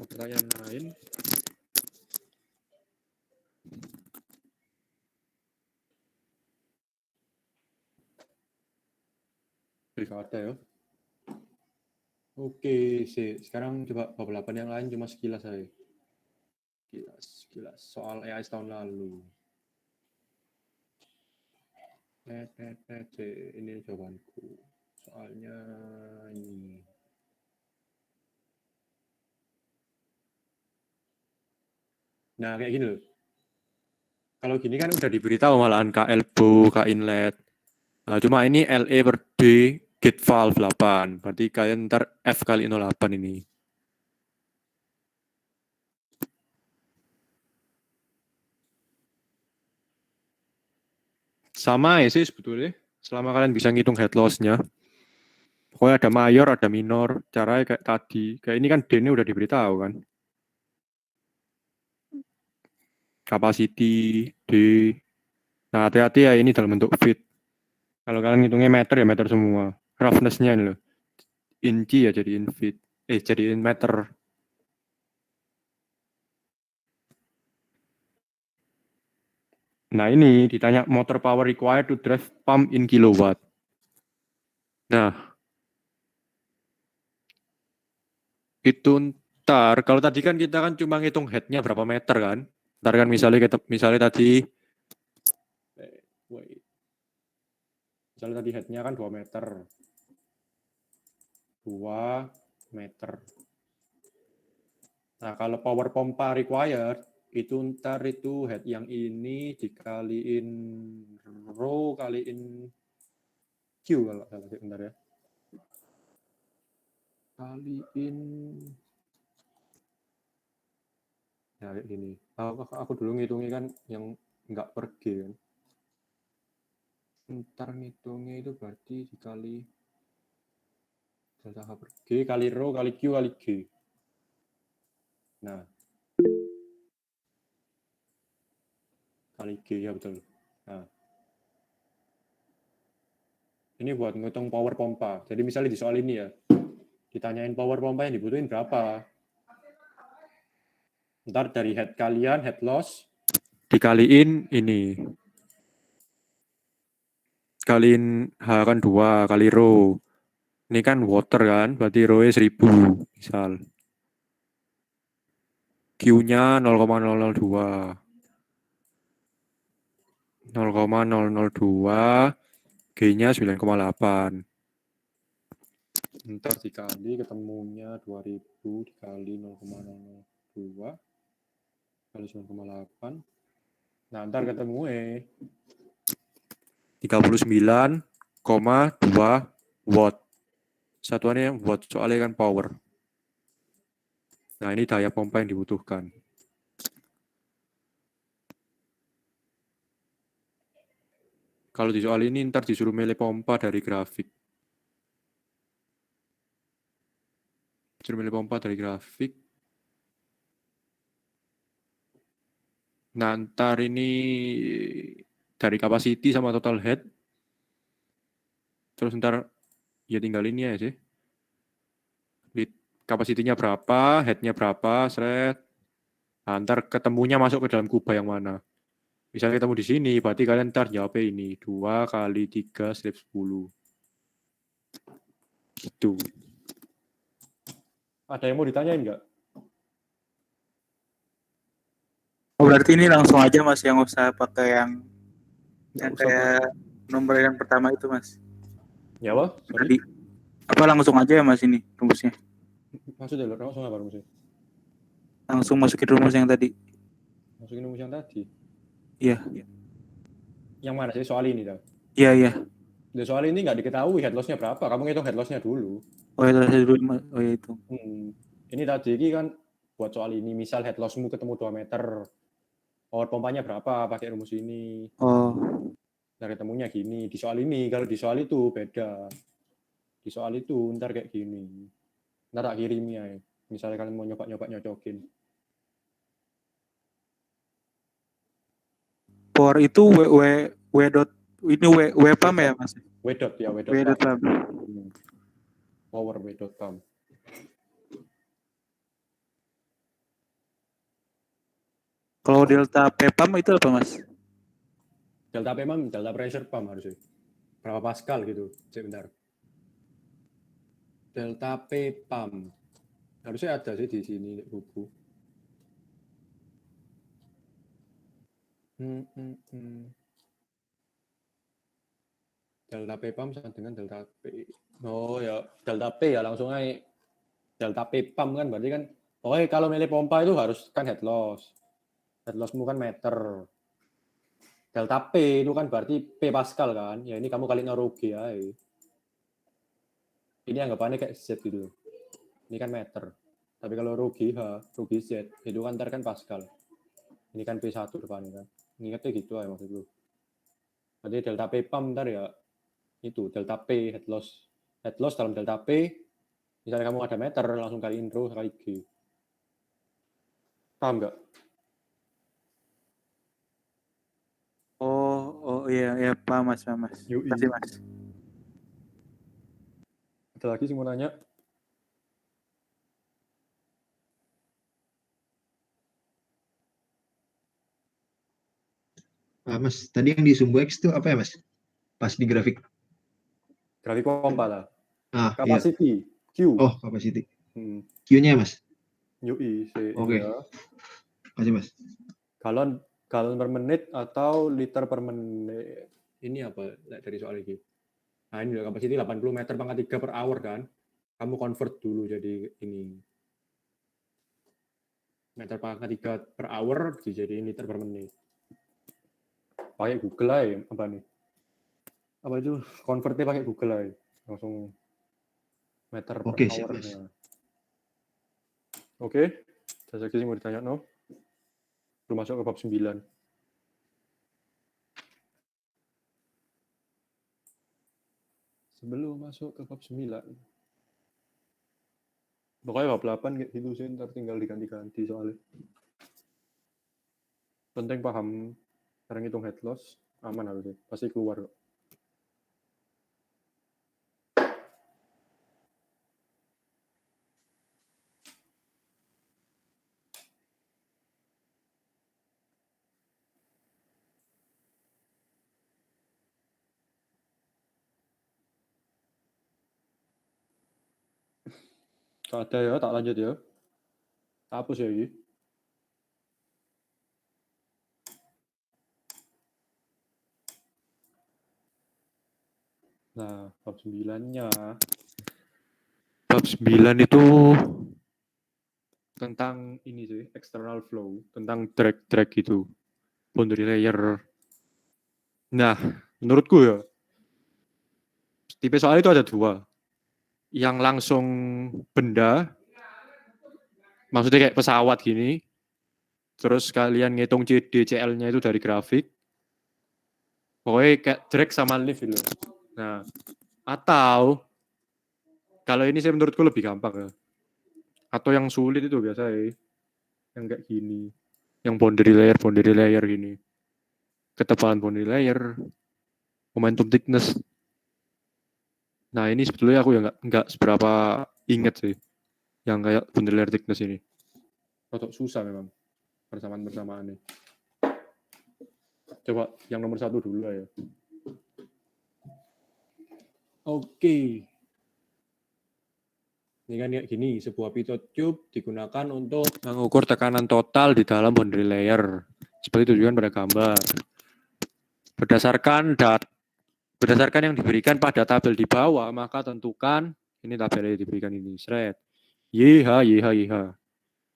Pertanyaan lain? Tidak ada ya. Oke, sekarang coba bab 8 yang lain cuma sekilas saya. Sekilas soal AI tahun lalu. Ini jawabanku. Soalnya ini. Nah, kayak gini loh. Kalau gini kan udah diberitahu malahan K elbow, K inlet. Nah, cuma ini LE per D, gate valve 8. Berarti kalian ntar F kali 0,8 ini. Sama ya sih sebetulnya. Selama kalian bisa ngitung head loss-nya. Pokoknya ada mayor, ada minor. Caranya kayak tadi. Kayak ini kan D-nya udah diberitahu kan. Capacity, D. Nah, hati-hati ya ini dalam bentuk feet. Kalau kalian ngitungnya meter ya meter semua. Roughness-nya ini loh. Inci ya jadiin feet. Jadiin meter. Nah ini ditanya motor power required to drive pump in kilowatt. Nah, itu ntar, kalau tadi kan kita kan cuma ngitung headnya berapa meter kan. Ntar kan misalnya tadi, misalnya tadi headnya kan 2 meter. 2 meter. Nah kalau power pompa required, itu ntar itu head yang ini dikaliin rho kaliin Q kalau salah bentar ya. Kaliin ya kayak gini. Aku dulu ngitungnya kan yang enggak per G kan. Ntar ngitungnya itu berarti dikali delta H per G kali rho kali Q kali G. Nah. Kali G ya betul. Nah. Ini buat ngitung power pompa. Jadi misalnya di soal ini ya, ditanyain power pompa yang dibutuhin berapa. Ntar dari head kalian, head loss, dikaliin ini. Kaliin H kan 2, kali rho. Ini kan water kan, berarti rho-nya 1000, misal. Q-nya 0,002. 0,002, G-nya 9,8. Ntar dikali ketemunya 2000 dikali 0,002 kali 9,8. Nah, ntar ketemu 39,2 watt. Satuannya watt, soalnya kan power. Nah, ini daya pompa yang dibutuhkan. Kalau di soal ini ntar disuruh milih pompa dari grafik. Disuruh milih pompa dari grafik. Nah, ntar ini dari capacity sama total head. Terus ntar ya tinggal ini aja sih. Kapasitinya berapa, headnya berapa, seret. Nah, ntar ketemunya masuk ke dalam kubah yang mana. Misalnya ketemu di sini, berarti kalian ntar jawabnya ini. 2 kali 3 strip 10. Gitu. Ada yang mau ditanyain nggak? Oh, berarti ini langsung aja Mas, yang usah pakai yang kayak nomor yang pertama itu Mas. Ya apa? Tadi apa langsung aja ya Mas ini rumusnya? Maksudnya langsung apa rumusnya? Langsung masukin rumus yang tadi. Masukin rumus yang tadi? Iya. Yang mana sih soal ini dah? Iya, iya. Di soal ini nggak diketahui head loss-nya berapa. Kamu ngitung head loss-nya dulu. Oh, head loss dulu. Oh, ya itu. Ini tadi kan buat soal ini. Misal head loss-mu ketemu 2 meter. Power pompanya berapa pakai rumus ini. Oh. Nah, ketemunya gini. Di soal ini, kalau di soal itu beda. Di soal itu ntar kayak gini. Ntar tak kirimnya ya. Misalnya kalian mau nyoba-nyoba nyocokin. Power itu W dot ini W pump ya Mas? W dot ya, W W dot pump. Power W dot pump. Kalau delta P pump itu apa Mas? Delta P pump, delta pressure pump harusnya. Berapa Pascal gitu. Sebentar. Delta P pump. Harusnya ada sih di sini buku. Delta P pump sama dengan delta P. Oh ya, delta P ya langsung aja. Delta P pump kan berarti kan. Pokoknya kalau milih pompa itu harus kan head loss. Head loss-mu kan meter. Delta P itu kan berarti P Pascal kan. Ya ini kamu kali rho G aja. ini anggapannya kayak Z gitu. Ini kan meter. Tapi kalau rho GH, rho GZ, itu kan ntar kan Pascal. Ini kan P1 depannya kan. Ingatnya gitu aja maksud lu. Berarti delta P pump ntar ya, itu delta P head loss. Head loss dalam delta P, misalnya kamu ada meter, langsung kaliin rho kali G. Paham nggak? Oh iya paham mas. Yui. Kasih mas. Ada lagi sih mau nanya? Mas, tadi yang di Sumbu X itu apa ya Mas? Pas di grafik. Grafik kompa lah. Iya. Capacity, Q. Oh, capacity. Hmm. Q-nya Mas. Yui, Oke. ya. Kasih Mas. Galon per menit atau liter per menit. Ini apa dari soal ini? Nah ini capacity 80 meter pangkat 3 per hour kan. Kamu convert dulu jadi ini. Meter pangkat 3 per hour dijadiin liter per menit. Pakai Google aja apa nih? Apa itu? Convertnya pakai Google aja. Langsung meter per Oke, siap, hour-nya. Mas. Oke. Saya sih mau ditanya no. Belum masuk ke bab 9. Sebelum masuk ke bab 9. Pokoknya bab 8 kayak gitu sih, ntar tinggal diganti-ganti soalnya. Penting paham cara ngitung head loss, aman harusnya. Pasti keluar kok. Kalau ada ya, tak lanjut ya. Tak hapus ya ini. Nah, bab 9-nya. Bab 9 itu tentang ini sih, external flow, tentang drag gitu. Boundary layer. Nah, menurutku ya, tipe soal itu ada dua. Yang langsung benda, maksudnya kayak pesawat gini, terus kalian ngitung CL-nya itu dari grafik, pokoknya kayak drag sama lift gitu. Nah, atau kalau ini saya menurutku lebih gampang ya. Atau yang sulit itu biasa ya, yang kayak gini, yang boundary layer gini, ketebalan boundary layer, momentum thickness. Nah ini sebetulnya aku ya nggak seberapa inget sih, yang kayak boundary layer thickness ini. Rotok susah memang persamaan-persamaannya. Coba yang nomor 1 dulu lah ya. Oke. Ini kan kayak gini, sebuah pitot tube digunakan untuk mengukur tekanan total di dalam boundary layer. Seperti tujuan pada gambar. Berdasarkan yang diberikan pada tabel di bawah, maka tentukan, ini tabelnya diberikan ini, shred. YH.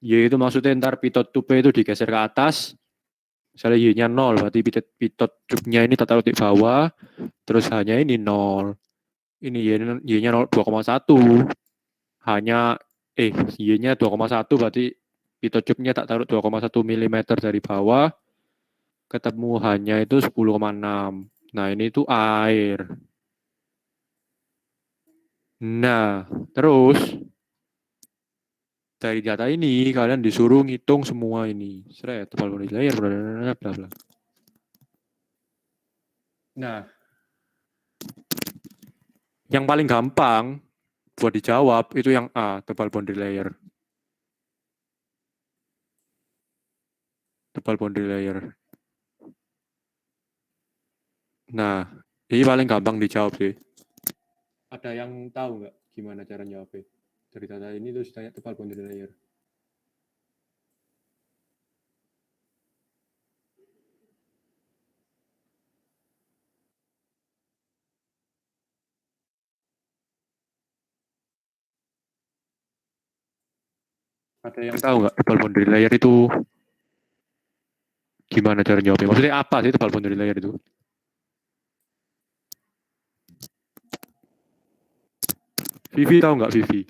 Y itu maksudnya ntar pitot tube itu digeser ke atas, misalnya Y-nya 0, berarti pitot tube-nya ini taruh di bawah, terus hanya ini 0. Ini Y-nya 2,1. Hanya Y-nya 2,1 berarti pitot tube-nya tak taruh 2,1 mm dari bawah, ketemu hanya itu 10,6. Nah, ini itu air. Nah, terus dari data ini kalian disuruh ngitung semua ini. Shred, tebal boundary layer, bla bla. Nah, yang paling gampang buat dijawab itu yang A, tebal boundary layer. Tebal boundary layer. Nah, ini paling gampang dijawab sih. Ada yang tahu nggak gimana cara jawabnya? Dari data ini terus tanya tebal boundary layer. Ada yang tahu nggak tebal boundary layer itu gimana cara jawabnya? Maksudnya apa sih tebal boundary layer itu? Vivi tahu nggak Vivi?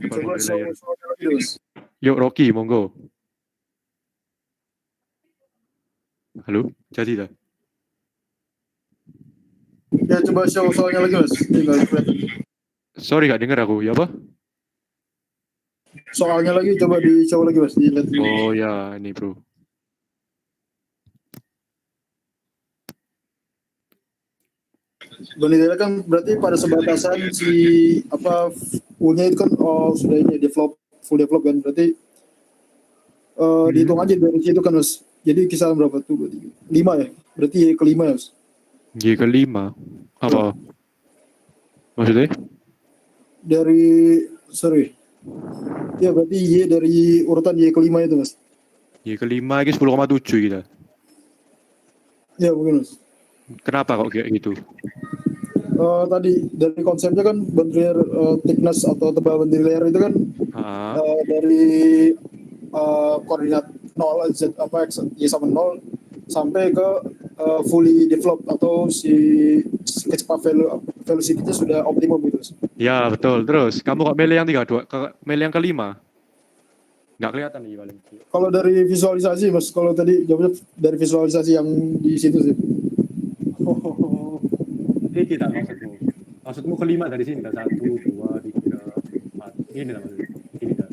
Coba Boundary layer. soalnya lagi Mas. Yuk Rocky, monggo. Halo, jadi dah. Ya coba soalnya lagi Mas. Tinggal kelihatan. Sorry gak denger aku, ya apa? Soalnya lagi coba di-show lagi Mas. Dilihat dulu. Oh ya, ini bro. Bonitela kan berarti pada sebatasan si apa fullnya itu kan sudah ini full develop kan berarti dihitung aja dari situ kan Mas. Jadi kisaran berapa tuh? 5 ya? Berarti Y kelima ya Mas? Y kelima. Apa? Maksudnya? Ya berarti Y dari urutan Y kelima itu Mas. Y kelima ini 10,7 kita. Ya mungkin Mas. Kenapa kok kayak gitu? Tadi dari konsepnya kan boundary layer thickness atau tebal boundary layer itu kan dari koordinat 0 z apa x y sama 0 sampai ke fully developed atau si kecepatan velocity-nya sudah optimum gitu. Ya betul. Terus kamu kok milih yang 32, milih yang kelima? Nggak kelihatan nih paling. Kalau dari visualisasi Mas, kalau tadi jawabnya dari visualisasi yang di situ sih. Ini tidak maksudmu. Maksudmu kelima dari sini kan 1, 2, 3, 4. Ini lah maksudnya. Ini dah.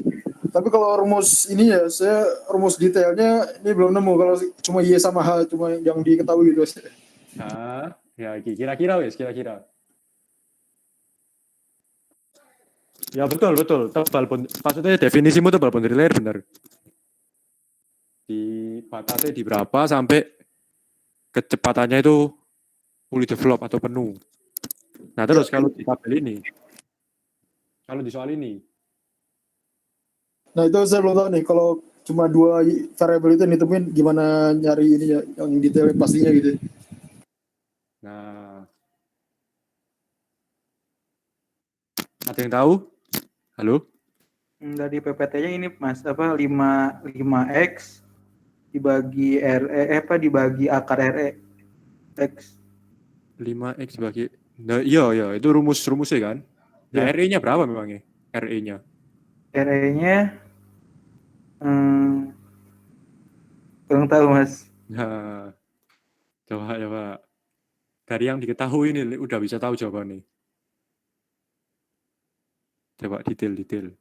Tapi kalau rumus ini ya, saya rumus detailnya ini belum nemu. Kalau cuma Y sama H, cuma yang diketahui gitu. Ya kira-kira wes, kira-kira. Ya betul. Maksudnya definisimu tebal boundary layer benar. Dibatasi di berapa sampai kecepatannya itu fully develop atau penuh. Nah terus kalau di tabel ini, kalau di soal ini, Nah itu saya belum tahu nih, kalau cuma 2 variabel itu ditemuin gimana nyari ini ya, yang detail pastinya gitu. nah ada yang tahu? Halo? Dari PPT-nya ini Mas, 5x dibagi dibagi akar RE X. 5x bagi, nah iya itu rumusnya kan. Nah Ya. RE-nya berapa memangnya? RE-nya Kurang tahu Mas. Nah coba dari yang diketahui ini udah bisa tahu jawabannya. Coba detail.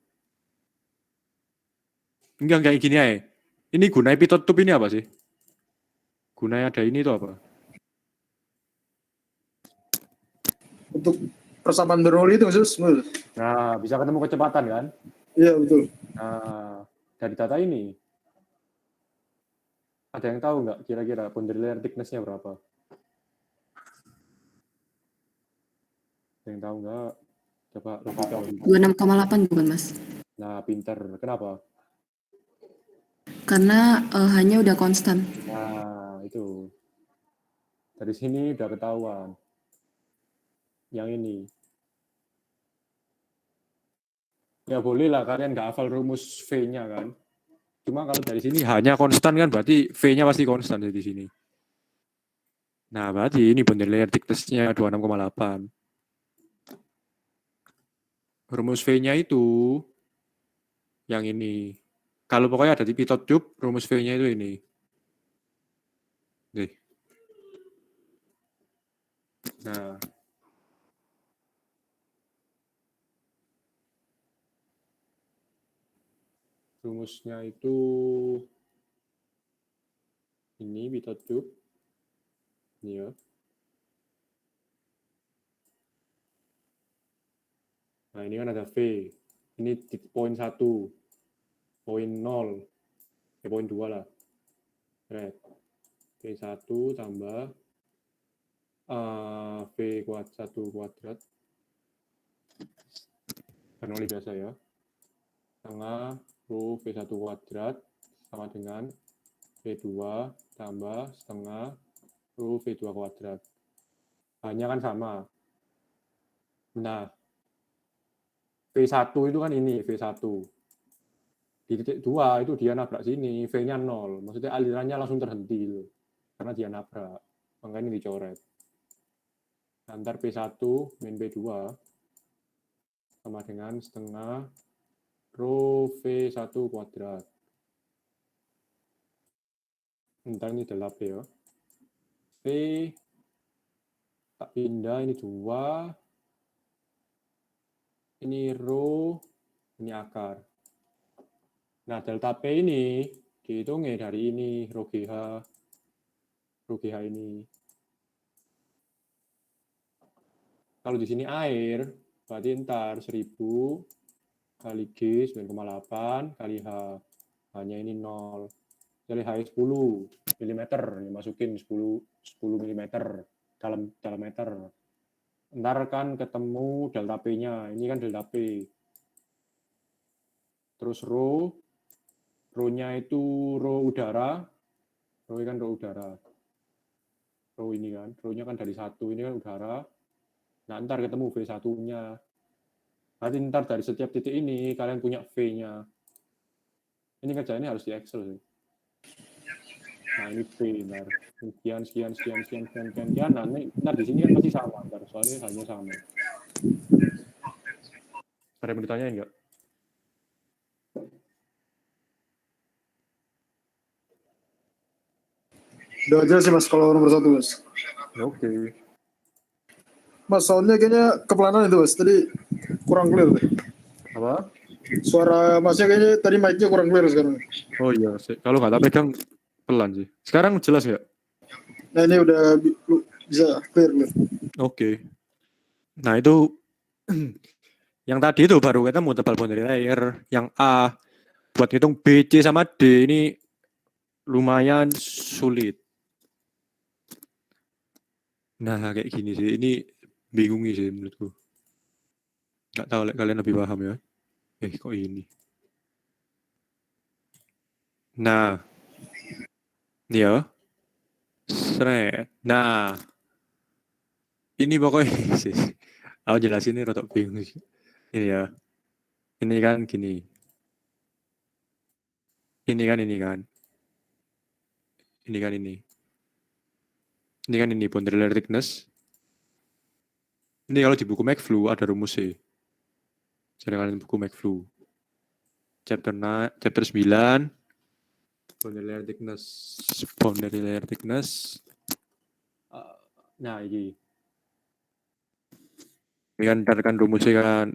Enggak kayak gini aja. Ini gunanya pitot tube ini apa sih? Gunanya ada ini itu apa? Untuk persamaan Bernoulli itu maksudnya. Nah, bisa ketemu kecepatan kan? Iya betul. Nah, dari data ini ada yang tahu nggak kira-kira boundary layer thickness-nya berapa? Ada yang tahu nggak? Coba lebih tahu. 26,8 bukan Mas? Nah, pinter. Kenapa? Karena hanya udah konstan. Nah, itu. Dari sini udah ketahuan. Yang ini. Ya boleh lah kalian nggak hafal rumus V-nya kan. Cuma kalau dari sini hanya konstan kan berarti V-nya pasti konstan di sini. Nah, berarti ini boundary layer thickness-nya 26,8. Rumus V-nya itu yang ini. Kalau pokoknya ada di pitot tube, rumus V-nya itu ini. Nih. Nah. Rumusnya itu ini pitot tube. Ini ya. Nah, ini kan ada V. Ini di poin 1. Poin 0. Poin 2 lah. Red. V1 tambah V1 kuadrat. Bernoulli biasa ya. Setengah rho V1 kuadrat sama dengan V2 tambah setengah rho V2 kuadrat. Hanya kan sama. Nah, V1 itu kan ini, V1. Di titik 2 itu dia nabrak sini, V-nya 0. Maksudnya alirannya langsung terhenti gitu. Karena dia nabrak. Makanya ini dicoret. Antar P1 min P2 sama dengan setengah rho V1 kuadrat. Bentar, ini adalah P ya. V, tak pindah, ini 2. Ini rho, ini akar. Nah, delta P ini dihitungnya dari ini, rho GH ini. Kalau di sini air, berarti ntar 1000 kali G 9,8 kali H. Hanya ini 0. Jadi H 10 mm, dimasukin 10 mm dalam meter. Ntar kan ketemu delta P-nya. Ini kan delta P. Terus rho-nya itu rho udara. Rho kan rho udara. Rho ini kan, rho-nya kan dari 1, ini kan udara. Nah, ntar ketemu V1-nya. Berarti ntar dari setiap titik ini, kalian punya V-nya. Ini kerjaannya harus di Excel sih. Nah, ini V, ntar. Sekian. Nah, ntar di sini kan pasti sama, ntar. Soalnya hanya sama. Ada yang ditanyain nggak? Udah aja sih Mas kalau nomor 1 Mas. Oke. Mas, soundnya kayaknya kepelanan itu Mas. Tadi kurang clear deh. Apa? Suara Masnya kayaknya tadi mic-nya kurang clear sekarang. Oh iya, kalau nggak tak pegang pelan sih. Sekarang jelas nggak? Nah ini udah bisa clear. Oke. Nah itu yang tadi itu baru kita mau tebal boundary layer. Yang A buat ngitung B, C sama D ini lumayan sulit. Nah kayak gini sih, ini bingung sih menurutku. Nggak tahu kalian lebih paham ya. Kok ini? Nah, ini ya. Seret. Nah, ini pokoknya sih. Aku jelasin ini rotok bingung sih. Ini ya. Ini kan gini. Ini kan. Ini kan ini boundary layer thickness. Ini kalau di buku McFlu ada rumusnya. Jadi kalian buku McFlu. Chapter 9. Boundary layer thickness. Nah, ini. Ini kan ntar kan rumusnya kan.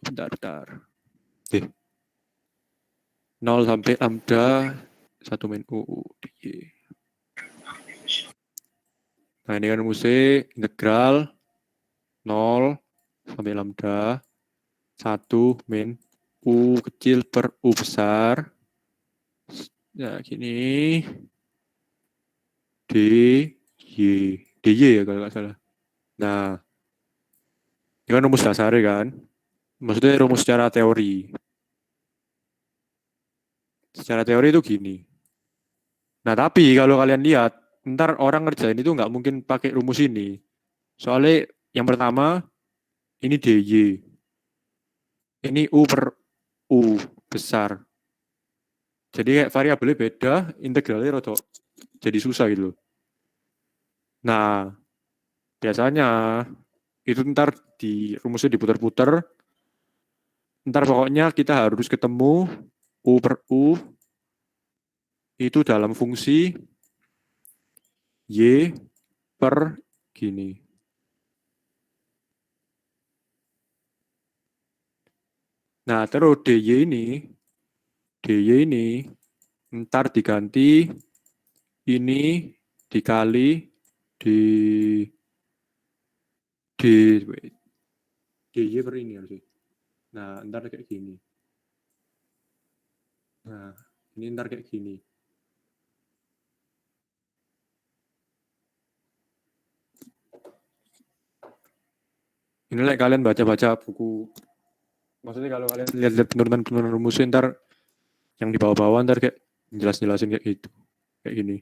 Bentar. 0 sampai lambda 1 min UU dy. Nah, ini kan rumusnya integral 0 sampai lambda 1 min U kecil per U besar. Nah, gini. dy ya kalau nggak salah. Nah, ini kan rumus dasarnya kan. Maksudnya rumus secara teori. Secara teori itu gini. Nah, tapi kalau kalian lihat, ntar orang ngerjain itu nggak mungkin pakai rumus ini. Soalnya yang pertama, ini dy. Ini U per U besar. Jadi kayak variabelnya beda, integralnya rotok jadi susah gitu. Nah, biasanya itu ntar di rumusnya diputar-putar. Ntar pokoknya kita harus ketemu U per U itu dalam fungsi Y per gini. Nah, terus dy ini ntar diganti ini dikali dy per ini harusnya. Nah, ntar kayak gini. Nah, ini ntar kayak gini. Ini kalian baca-baca buku. Maksudnya kalau kalian lihat penurunan rumusnya ntar yang di bawah-bawah ntar kayak jelas-jelasin kayak gitu. Kayak gini.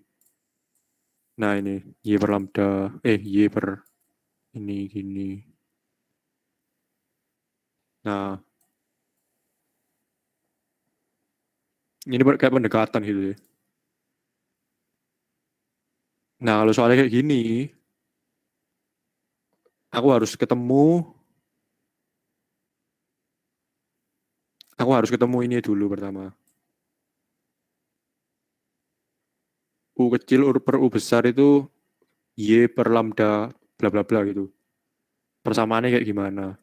Nah, ini Y per lambda. Y per ini gini. Nah. Ini kayak pendekatan gitu ya. Nah, kalau soalnya kayak gini, aku harus ketemu Aku harus ketemu ini dulu pertama. U kecil per U besar itu Y per lambda bla bla bla gitu. Persamaannya kayak gimana?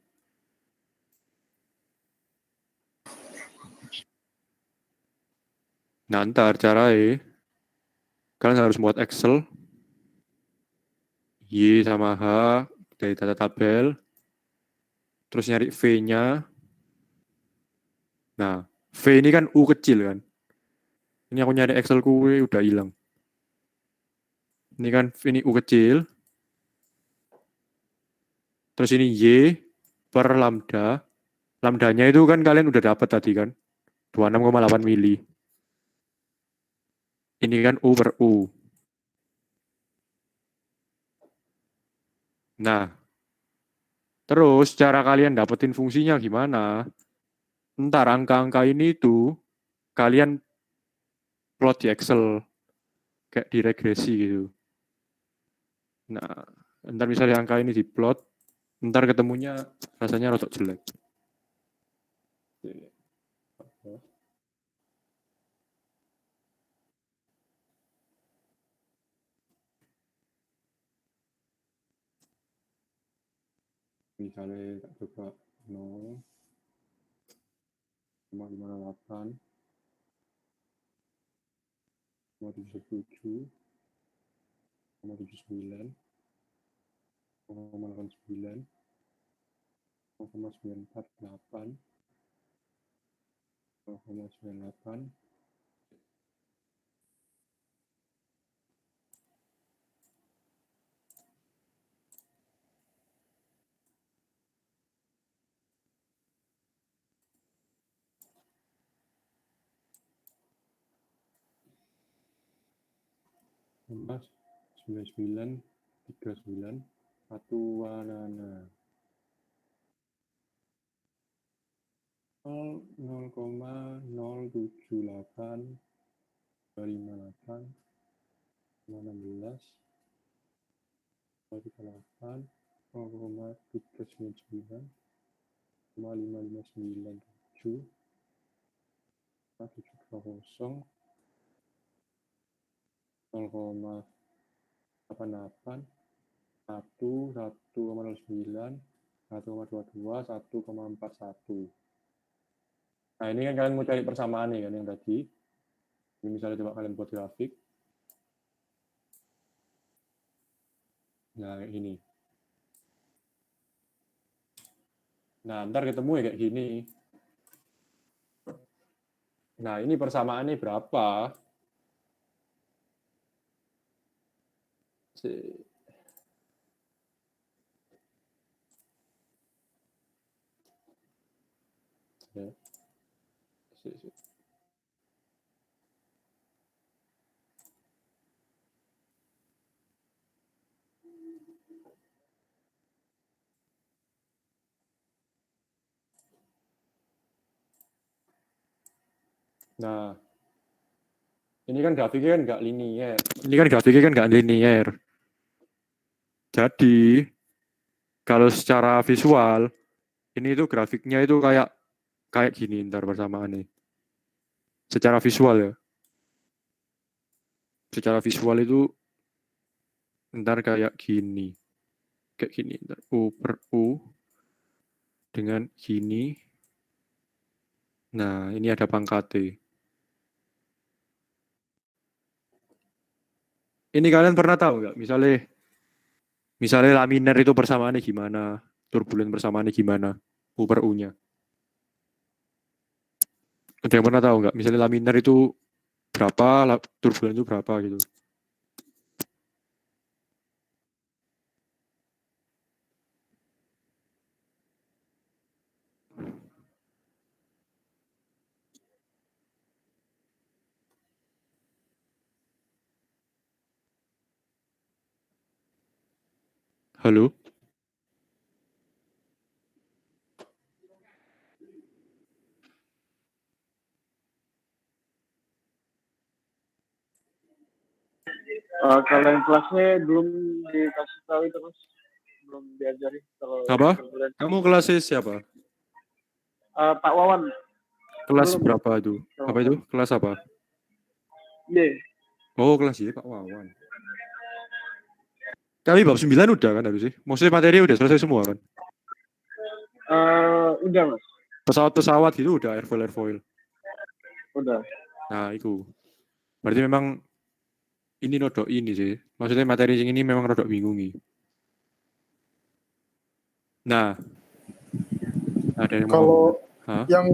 Nah, ntar caranya kalian harus buat Excel Y sama H dari data tabel, terus nyari V-nya. Nah, V ini kan U kecil kan. Ini aku nyari Excel ku udah hilang. Ini kan ini U kecil. Terus ini Y per lambda. Lambdanya itu kan kalian udah dapat tadi kan. 26,8 mili. Ini kan U per U. Nah, terus cara kalian dapetin fungsinya gimana? Ntar angka-angka ini tuh kalian plot di Excel. Kayak di regresi gitu. Nah, ntar misalnya angka ini diplot, ntar ketemunya rasanya rotok jelek. Misalnya tak coba 0,58, 0,77, 0,79, 0,89, 0,948, 0,98, Mas 99, 39, 1 wanana 0,078, 258, 16, 138, 0,399, 559, 720, 0,88, 1, 1,09, 1,22, 1,41. Nah, ini kan kalian mau cari persamaan nih kan yang tadi. Ini misalnya coba kalian buat grafik. Nah, ini. Nah, ntar ketemu ya kayak gini. Nah, ini persamaannya berapa? Ya. Nah, ini kan grafiknya kan nggak linier. Ini kan grafiknya kan nggak linier. Jadi, kalau secara visual, ini tuh grafiknya itu kayak gini ntar persamaannya. Secara visual ya. Secara visual itu ntar kayak gini. Kayak gini. Ntar U per U dengan gini. Nah, ini ada pangkatnya. Ini kalian pernah tahu nggak? Misalnya laminar itu persamaannya gimana? Turbulen persamaannya gimana? U per U-nya. Ada yang pernah tahu nggak? Misalnya laminar itu berapa, turbulen itu berapa gitu. Halo? Kalau yang kelasnya belum dikasih tahu itu Mas, belum diajari kalau Apa? turbulen. Kamu kelasnya siapa? Pak Wawan. Kelas Belum. berapa itu? Apa itu? Kelas apa? Y. Oh, kelas Y, Pak Wawan. Tapi bab 9 udah kan harusnya? Maksudnya materi udah selesai semua kan? Udah mas. Pesawat-pesawat gitu udah airfoil. Udah. Nah, itu. Berarti memang ini rodok ini sih. Maksudnya materi yang ini memang rodok bingungi. Nah, ada yang mau Kalau Hah? yang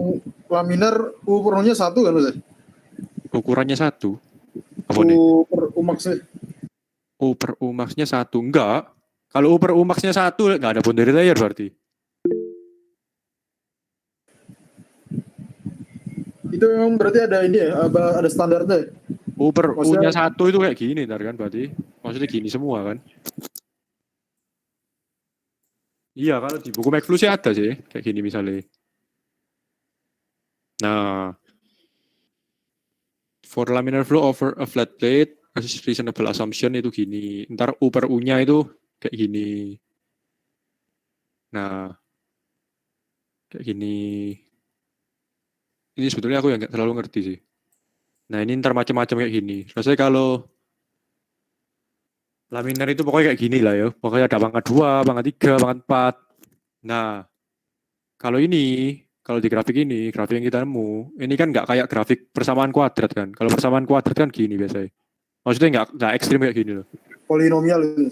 laminar ukurannya 1 kan Mas? Ukurannya 1. Apa nih? U per umaksnya. U per U max-nya 1. Enggak. Kalau U per U max-nya 1 nggak ada boundary layer berarti. Itu memang berarti ada ini ya, ada standarnya. U per Maksudnya- U-nya 1 itu kayak gini ntar kan berarti. Maksudnya gini semua kan. Iya, kalau di buku McFlu sih ada sih kayak gini misalnya. Nah, for laminar flow over a flat plate, a reasonable assumption itu gini. Ntar U per U-nya itu kayak gini. Nah, kayak gini. Ini sebetulnya aku yang nggak terlalu ngerti sih. Nah, ini ntar macam-macam kayak gini. Rasanya kalau laminar itu pokoknya kayak gini lah ya. Pokoknya ada pangkat 2, pangkat 3, pangkat 4. Nah, kalau di grafik ini, grafik yang kita nemu, ini kan nggak kayak grafik persamaan kuadrat kan. Kalau persamaan kuadrat kan gini biasanya. Maksudnya nggak ekstrim kayak gini loh. Polinomial itu.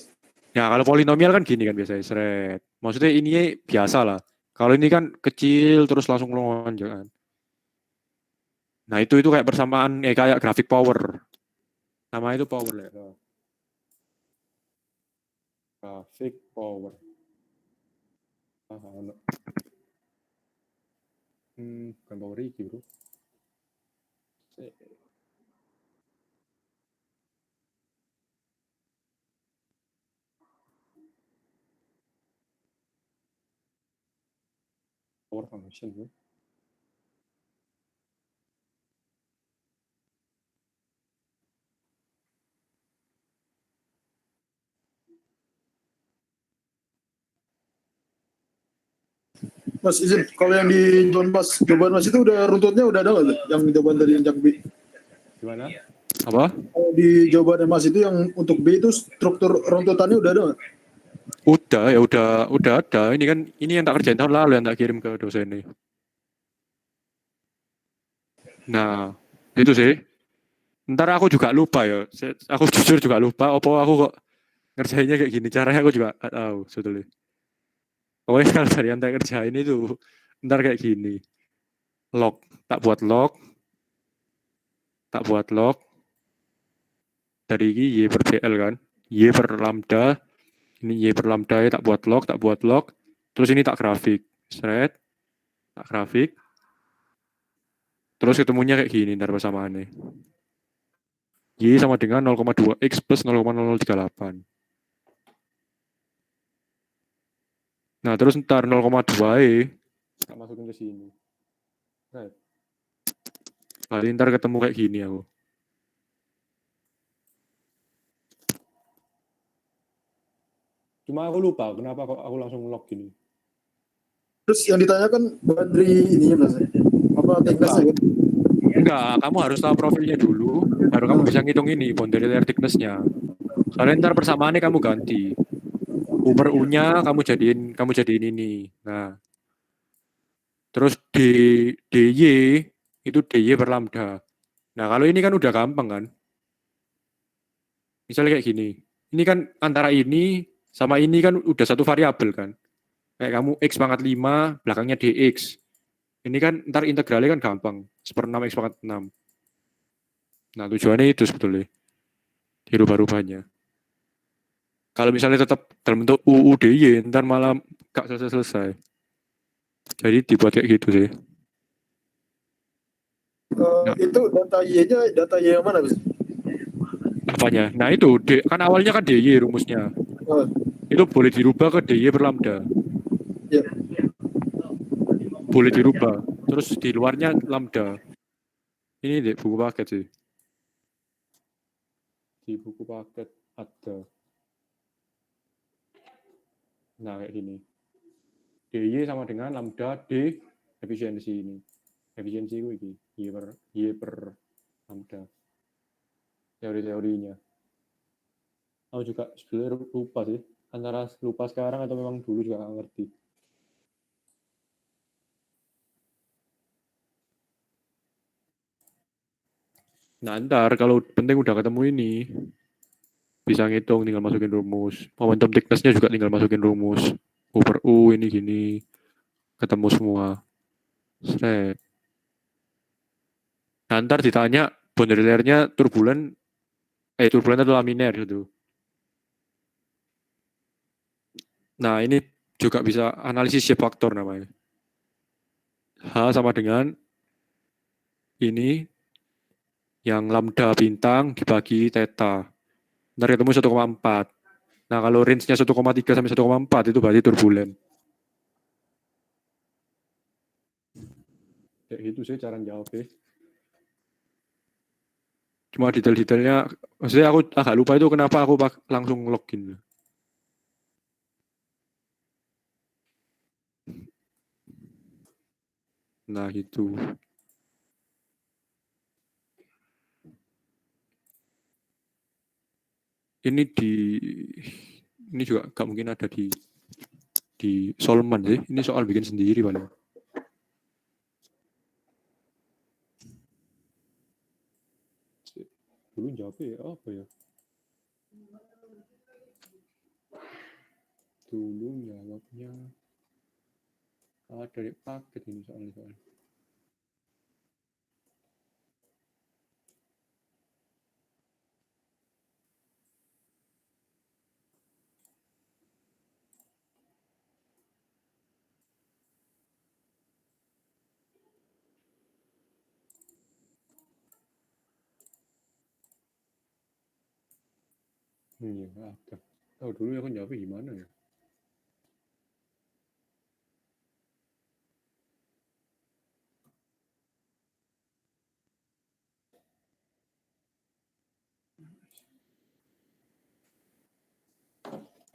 Ya, kalau polinomial kan gini kan biasanya, seret. Maksudnya ini biasa lah. Kalau ini kan kecil terus langsung lonjak kan. Nah, itu kayak persamaan kayak grafik power. Nama itu power ya. Grafik power. Bukan power iki, Bro. Power function, bro. Mas izin, kalau yang di jawaban Mas itu udah runtutnya udah ada nggak tuh? Yang jawaban dari yang B? Gimana? Apa? Kalau di jawaban Mas itu yang untuk B itu struktur runtutannya udah ada nggak? Udah ada. Ini yang tak kerjain tahun lalu yang tak kirim ke dosen nih. Nah, itu sih. Ntar aku juga lupa ya. Aku jujur juga lupa. Apa aku kok ngerjainnya kayak gini. Caranya aku juga gak tahu sebetulnya. Pokoknya kalau dari yang tak kerjain itu ntar kayak gini. Log. Tak buat log. Dari Y per BL kan. Y per lambda. Ini Y per lambda ya tak buat log. Terus ini tak grafik. Seret. Tak grafik. Terus ketemunya kayak gini ntar persamaannya. Y sama dengan 0,2X plus 0,0038. Nah, terus ntar 0,2E tak masukin ke sini. Right. Berarti ntar ketemu kayak gini aku. Cuma aku lupa kenapa kok aku langsung log gini. Terus yang ditanyakan boundary ininya Mas? Apa thickness-nya kan? Enggak, kamu harus tahu profilnya dulu, baru kamu bisa ngitung ini boundary layer thickness-nya. Soalnya ntar persamaannya kamu ganti. U per U-nya kamu jadiin ini. Nah. Terus DY itu DY per lambda. Nah, kalau ini kan udah gampang kan? Misalnya kayak gini. Ini kan antara ini sama ini kan udah satu variabel kan? Kayak kamu X pangkat 5, belakangnya DX. Ini kan ntar integralnya kan gampang. 1/6 X pangkat 6. Nah, tujuannya itu sebetulnya. Dirubah-rubahnya. Kalau misalnya tetap dalam bentuk UUDY, ntar malah gak selesai-selesai. Jadi dibuat kayak gitu sih. Itu data Y yang mana Mas? Apanya? Nah itu, kan awalnya kan DY rumusnya. Itu boleh dirubah ke DY per lambda. Ya. Boleh dirubah. Terus di luarnya lambda. Ini di buku paket sih. Di buku paket ada. Nah kayak gini. DY sama dengan lambda D efisiensi ini. efisiensi gue iki Y per lambda. Teori-teorinya. Aku juga sebenarnya lupa sih. Antara lupa sekarang atau memang dulu juga nggak ngerti. Nah, ntar kalau penting udah ketemu ini, bisa ngitung, tinggal masukin rumus. Momentum thickness-nya juga tinggal masukin rumus. U per U ini gini, ketemu semua. Set. Nah, ntar ditanya boundary layer-nya turbulen atau laminar gitu. Nah, ini juga bisa analisis shape factor namanya. H sama dengan ini yang lambda bintang dibagi theta. Ntar ketemu 1,4. Nah, kalau range-nya 1,3 sampai 1,4 itu berarti turbulen. Kayak gitu sih cara jawabnya. Cuma detail-detailnya, maksudnya aku agak lupa itu kenapa aku langsung login. Nah, gitu. Ini juga gak mungkin ada di Solman sih. Ini soal bikin sendiri paling. Dulu jawabnya ya apa ya? Dulu jawabnya dari paket ini soalnya. Iya, ada. Oh, dulu aku jawabnya gimana ya?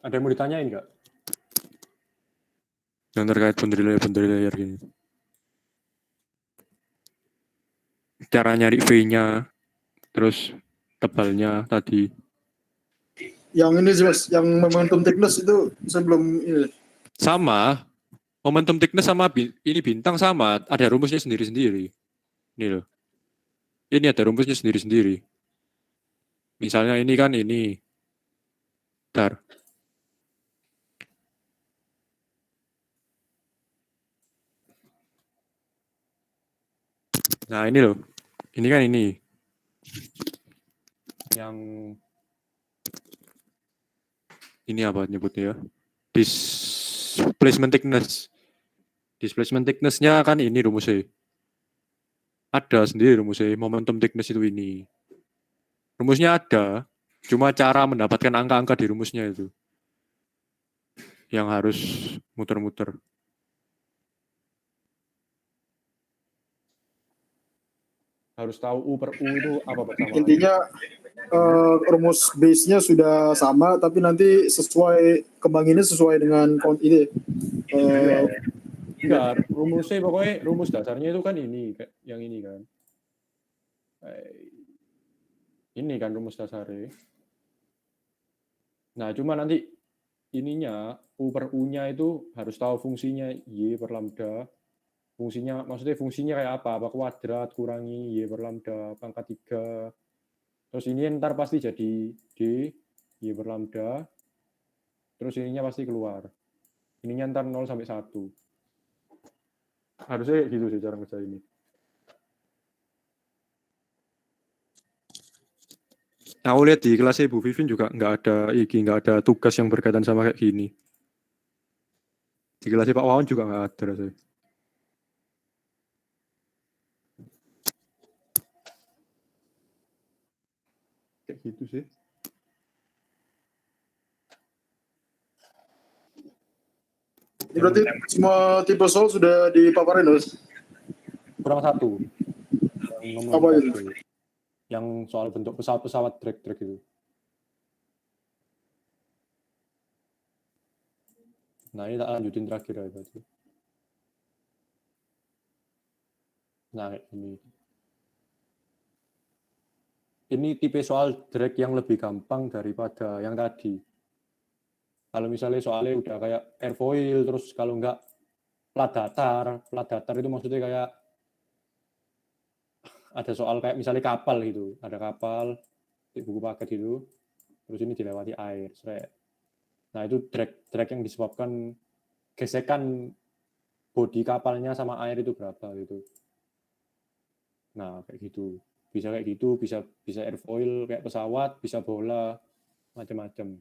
Ada yang mau ditanyain nggak? Yang terkait boundary layer gini. Cara nyari V-nya, terus tebalnya tadi. Yang ini sih mas, yang momentum thickness itu sebelum ini. Sama, momentum thickness sama ini bintang sama, ada rumusnya sendiri-sendiri. Ini loh. Ini ada rumusnya sendiri-sendiri. Misalnya ini kan ini. Bentar. Nah ini loh. Ini kan ini. Yang ini apa nyebutnya ya? Displacement thickness. Displacement thickness-nya kan ini rumusnya. Ada sendiri rumusnya. Momentum thickness itu ini. Rumusnya ada. Cuma cara mendapatkan angka-angka di rumusnya itu. Yang harus muter-muter. Harus tahu U per U itu apa pertama. Intinya rumus base-nya sudah sama, tapi nanti sesuai kembanginnya sesuai dengan ini. Enggak, rumusnya pokoknya rumus dasarnya itu kan ini, yang ini kan. Ini kan rumus dasarnya. Nah, cuma nanti ininya U per U-nya itu harus tahu fungsinya Y per lambda. Fungsinya, maksudnya fungsinya kayak apa? Apa kuadrat kurangi Y per lambda pangkat 3. Terus ini ntar pasti jadi D Y per lambda. Terus ininya pasti keluar. Ininya ntar 0 sampai 1. Harusnya gitu sih cara ngerjain ini. Aku lihat di kelas Ibu Vivin juga nggak ada tugas yang berkaitan sama kayak gini. Di kelas Pak Wawan juga nggak ada rasanya. Kayak gitu sih. Ini berarti semua tipe soal sudah dipaparin, Mas? Kurang satu. Apa itu? Yang soal bentuk pesawat drag itu. Nah, ini tak lanjutin terakhir ya berarti. Nah, kayak gini. Ini tipe soal drag yang lebih gampang daripada yang tadi. Kalau misalnya soalnya udah kayak airfoil, terus kalau enggak plat datar itu maksudnya kayak ada soal kayak misalnya kapal gitu, ada kapal di buku paket itu, terus ini dilewati air, seret. Nah itu drag yang disebabkan gesekan bodi kapalnya sama air itu berapa gitu. Nah kayak gitu, bisa kayak gitu, bisa airfoil kayak pesawat, bisa bola, macam-macam.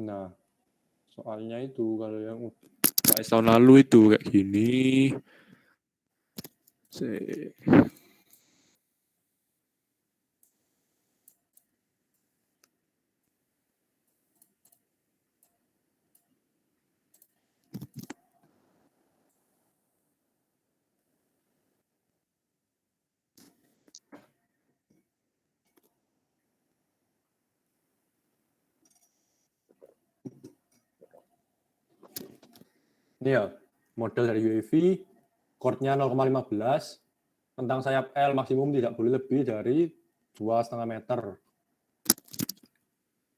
Nah soalnya itu kalau yang tahun lalu itu kayak gini. Ini ya, model dari UAV, chord-nya 0,15, tentang sayap L maksimum tidak boleh lebih dari 2,5 meter.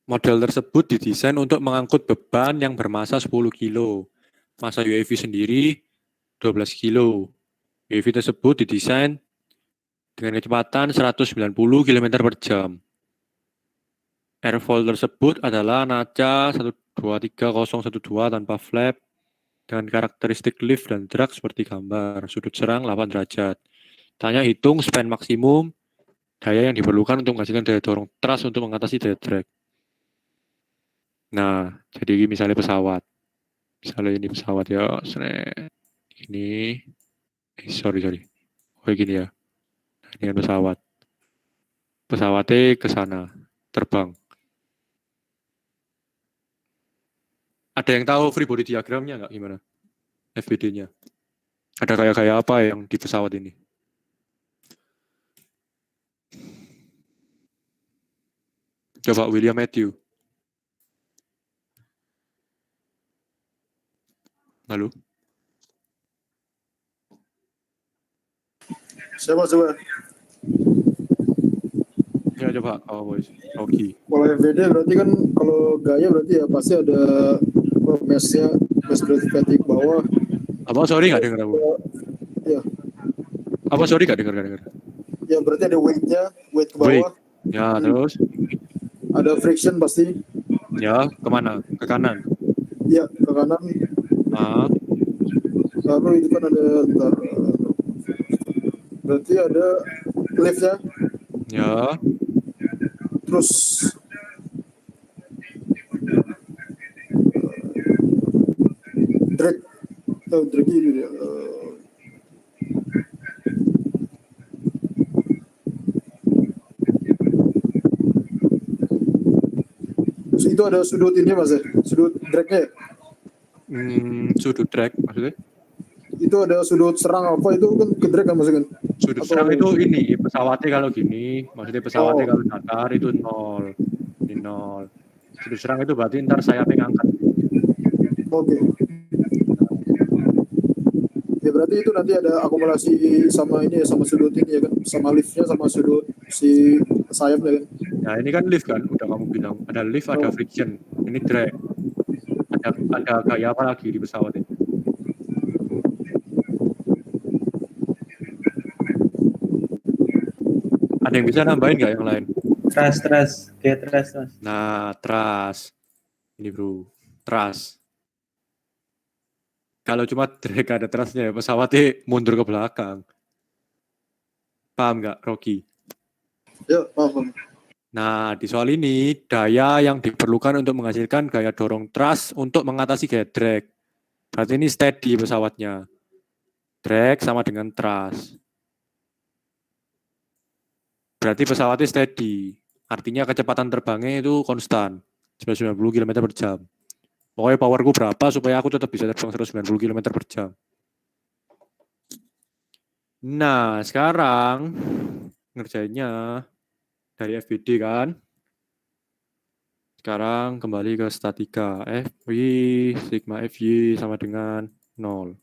Model tersebut didesain untuk mengangkut beban yang bermasa 10 kilo. Masa UAV sendiri 12 kilo. UAV tersebut didesain dengan kecepatan 190 km per jam. Airfoil tersebut adalah NACA 123012 tanpa flap, dengan karakteristik lift dan drag seperti gambar, sudut serang 8 derajat. Tanya hitung span maksimum, daya yang diperlukan untuk menghasilkan daya dorong thrust untuk mengatasi daya drag. Nah, jadi misalnya pesawat. Misalnya ini pesawat ya, ini, sorry. Oh gini ya, ini kan pesawat. Pesawatnya ke sana, terbang. Ada yang tahu free body diagramnya nggak gimana? FBD-nya. Ada kayak apa yang di pesawat ini? Coba William Matthew. Halo? Coba. Ya coba, boys. Oke. Kalau FBD berarti kan kalau gaya berarti ya pasti ada mesnya, mes berarti ke bawah. Apa sorry nggak dengar aku? Ya. Apa sorry nggak dengar? Ya berarti ada weight ke bawah. Ya terus? Ada friction pasti. Ya kemana? Ke kanan? Iya ke kanan. Lalu itu kan ada berarti ada liftnya. Ya. Terus drag ini dia. Terus itu ada sudut ini mas ya, sudut dragnya. Sudut drag maksudnya? Itu ada sudut serang apa itu kan ke drag kan maksudnya? Sudut serang itu ini pesawatnya kalau gini, maksudnya pesawatnya kalau datar itu 0, ini 0. Sudut serang itu berarti ntar sayapnya ngangkat. Oke. Ya berarti itu nanti ada akumulasi sama ini ya, sama sudut ini ya kan, sama liftnya sama sudut si sayapnya kan. Nah ini kan lift kan, udah kamu bilang ada lift, ada friction, ini drag. Ada gaya apa lagi di pesawat ini? Ada yang bisa nambahin nggak yang lain? Trust, kayak trust mas. Nah, trust. Ini bro, trust. Kalau cuma drag ada trustnya, pesawatnya mundur ke belakang. Paham nggak, Rocky? Ya, paham. Nah, di soal ini, daya yang diperlukan untuk menghasilkan gaya dorong thrust untuk mengatasi gaya drag. Berarti ini steady pesawatnya. Drag sama dengan thrust. Berarti pesawatnya steady. Artinya kecepatan terbangnya itu konstan. 190 km per jam. Pokoknya powerku berapa supaya aku tetap bisa terbang 190 km per jam. Nah, sekarang ngerjainnya dari FBD kan. Sekarang kembali ke statika. Fy, sigma Fy sama dengan 0.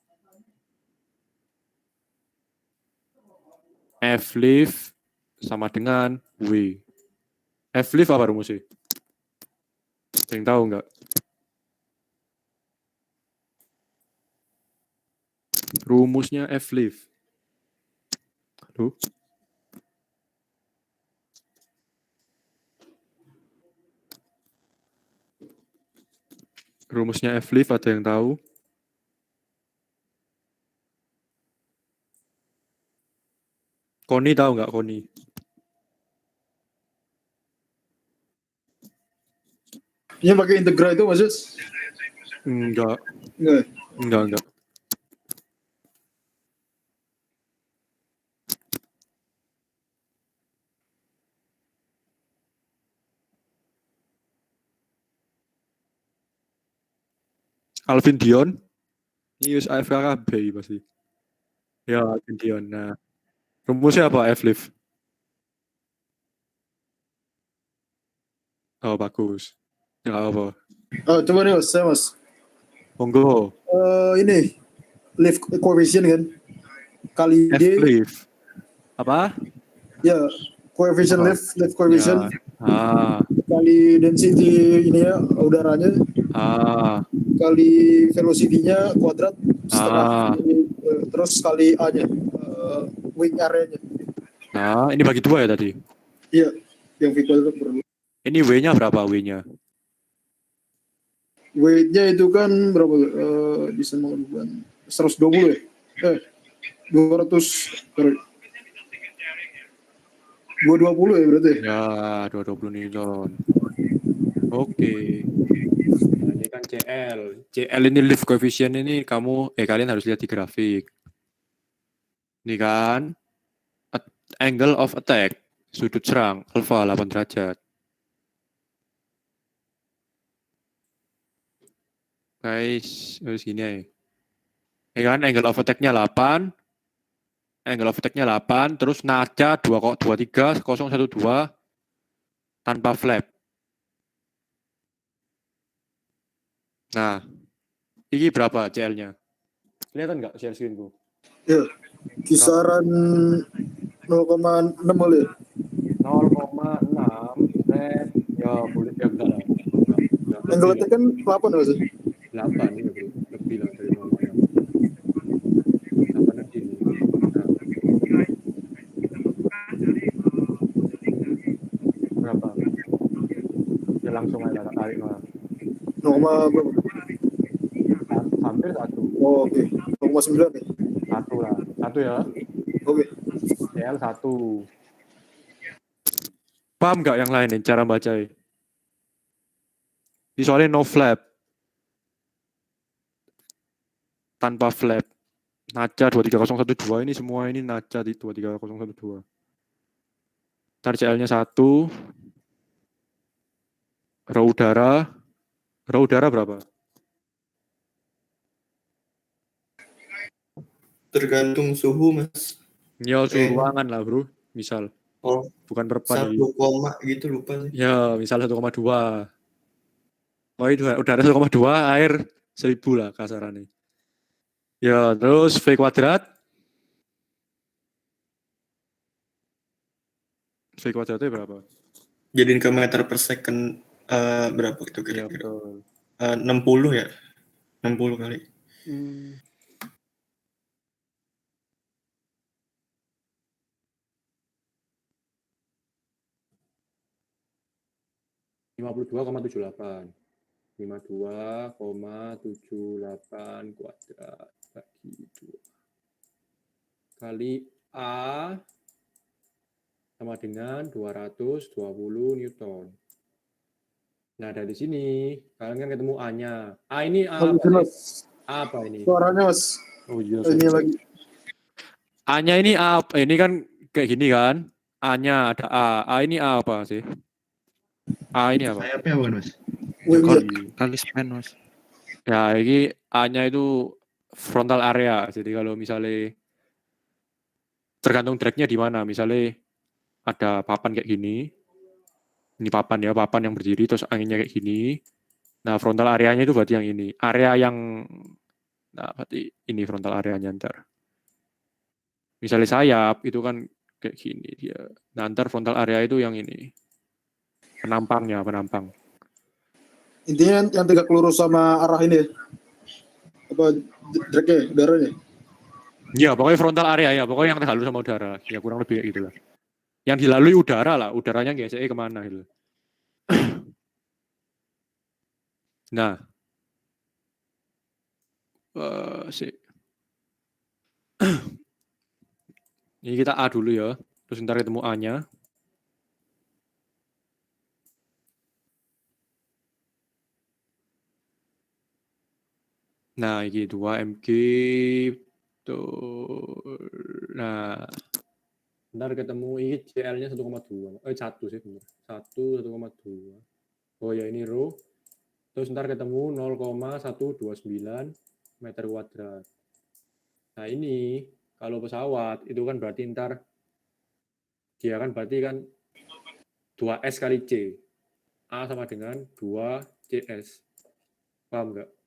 F lift sama dengan W. F lift apa rumusnya? Ada yang tahu nggak? Rumusnya F lift. Halo? Rumusnya F lift ada yang tahu? Koni tahu nggak Koni? Ini pakai integral itu maksud? Enggak. Enggak. Enggak. Alvin Dion? Ini US AFKB pasti. Ya, Alvin Dion. Nah, rumusnya apa F lift? Oh, bagus. Ya, apa? Coba nih mas, Monggo. Ini lift coefficient kan kali F D. lift. Apa? Ya, coefficient lift coefficient Ya. kali density ini ya udaranya kali velocity-nya kuadrat setengah terus kali A-nya wing area-nya. Nah, ini bagi 2 ya tadi? Iya, yang V kuadrat per 2. Ini W-nya berapa W-nya? W-nya itu kan berapa? Bisa melakukan 120 ya? 200 sorry. 220 ya berarti? Ya, 220 newton. Oke. Nah, ini kan CL. CL ini lift coefficient ini kalian harus lihat di grafik. Ini kan angle of attack, sudut serang alfa 8 derajat. Guys, harus gini ya. Ini kan angle of attack-nya 8. Angle of attack-nya 8, terus naja 23012 tanpa flap. Nah, ini berapa CL-nya? Kelihatan nggak share screen-ku? Ya, kisaran 0,6 boleh. 0,6 ya boleh ya enggak lah. Angle attack kan 8 maksud? 8 ya bro, lebih lah dari normalnya. 8 ini. Berapa? Ya langsung aja tarik mah. 0, berapa? Hampir 1. Oh, oke. 0,9 ya? 1 lah. 1 ya. Oke. CL 1. Paham nggak yang lain nih cara baca? Ini soalnya no flap. Tanpa flap. Naja 23012 ini semua ini naja di 23012. Ntar CL-nya 1. Rho udara. Rho udara berapa? Tergantung suhu, Mas. Ya, suhu ruangan lah, bro. Misal. Oh, bukan perpan. 1, gitu lupa sih. Ya, misal 1,2. Oh, itu udara 1,2, air 1000 lah kasarannya. Ya, terus V kuadrat. V kuadratnya berapa? Jadiin ke meter per second berapa itu kira-kira? Ya, 60 ya? 60 kali. 52,78. 52,78 kuadrat bagi 2. Kali A sama dengan 220 Newton. Nah, dari sini kalian kan ketemu A-nya. A ini A apa? A apa ini? Suaranya, Mas. Oh iya. Ini lagi. A-nya ini A, ini kan kayak gini kan? A-nya ada A. A ini A apa sih? A ini apa? Sayapnya apa, Mas? Kali span, Mas. Ya, ini A-nya itu frontal area. Jadi kalau misalnya tergantung drag-nya di mana. Misalnya ada papan kayak gini. Ini papan ya, papan yang berdiri terus anginnya kayak gini. Nah, frontal areanya itu berarti yang ini. Area yang berarti ini frontal areanya ntar. Misalnya sayap itu kan kayak gini dia. Nah, ntar frontal area itu yang ini. Penampang. Intinya yang tegak lurus sama arah ini ya? Apa drag-nya, udaranya? Ya, pokoknya frontal area ya, pokoknya yang terhalus sama udara. Ya kurang lebih kayak gitu lah. Yang dilalui udara lah, udaranya geseknya kemana gitu. Nah, sih. Ini kita A dulu ya, terus ntar ketemu A-nya. Nah, ini 2 MG tuh. Nah, ntar ketemu ini CL-nya 1,2. 1 sih bener. 1,2. Oh ya ini rho. Terus ntar ketemu 0,129 meter kuadrat. Nah ini kalau pesawat itu kan berarti ntar dia kan berarti kan 2S kali C. A sama dengan 2CS. Paham nggak?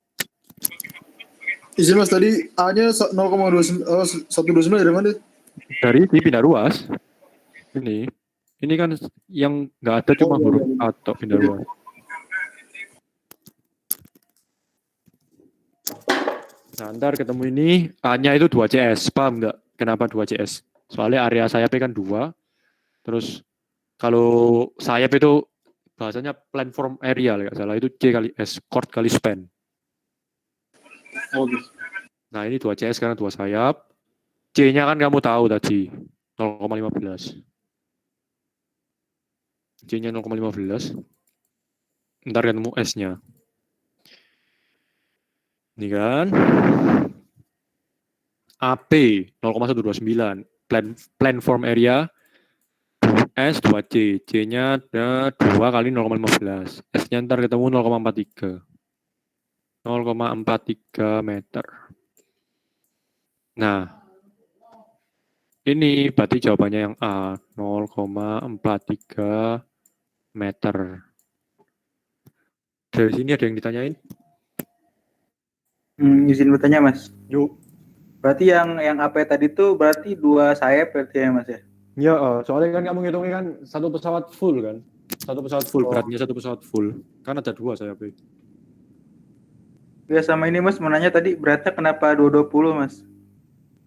Izin Mas, tadi A-nya 129 dari mana? Dari di pindah ruas. Ini kan yang nggak ada cuma huruf atau pindah ruas. Nah, ntar ketemu ini A-nya itu 2CS. Paham nggak? Kenapa 2CS? Soalnya area sayapnya kan 2. Terus kalau sayap itu bahasanya platform area, nggak salah. Itu C kali S, chord kali span. Nah, ini 2CS karena 2 sayap. C-nya kan kamu tahu tadi, 0,15. C-nya 0,15. Ntar ketemu S-nya. Ini kan. AP 0,129. Platform area. S 2C. C-nya ada 2 kali 0,15. S-nya ntar ketemu 0,43. 0,43 meter. Nah, ini berarti jawabannya yang A, 0,43 meter. Dari sini ada yang ditanyain? Izin bertanya Mas. Yuk. Berarti yang AP tadi tuh berarti 2 sayap berarti ya Mas ya? Ya, soalnya kan kamu ngitungnya kan satu pesawat full kan? Satu pesawat full, beratnya satu pesawat full. Kan ada 2 sayapnya. Ya sama ini Mas, mau nanya tadi beratnya kenapa 220 Mas?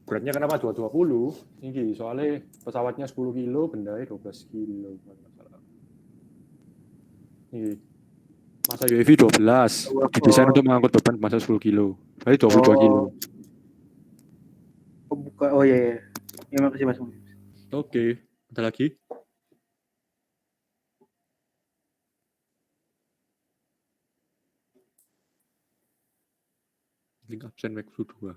Beratnya kenapa 220? Ini soalnya pesawatnya 10 kilo, bendanya 12 kilo. Ini masa UAV 12, didesain untuk mengangkut beban masa 10 kilo. Berarti 22 kilo. Oh iya. Terima kasih Mas. Oke, ada lagi? Link absen Maxflu 2.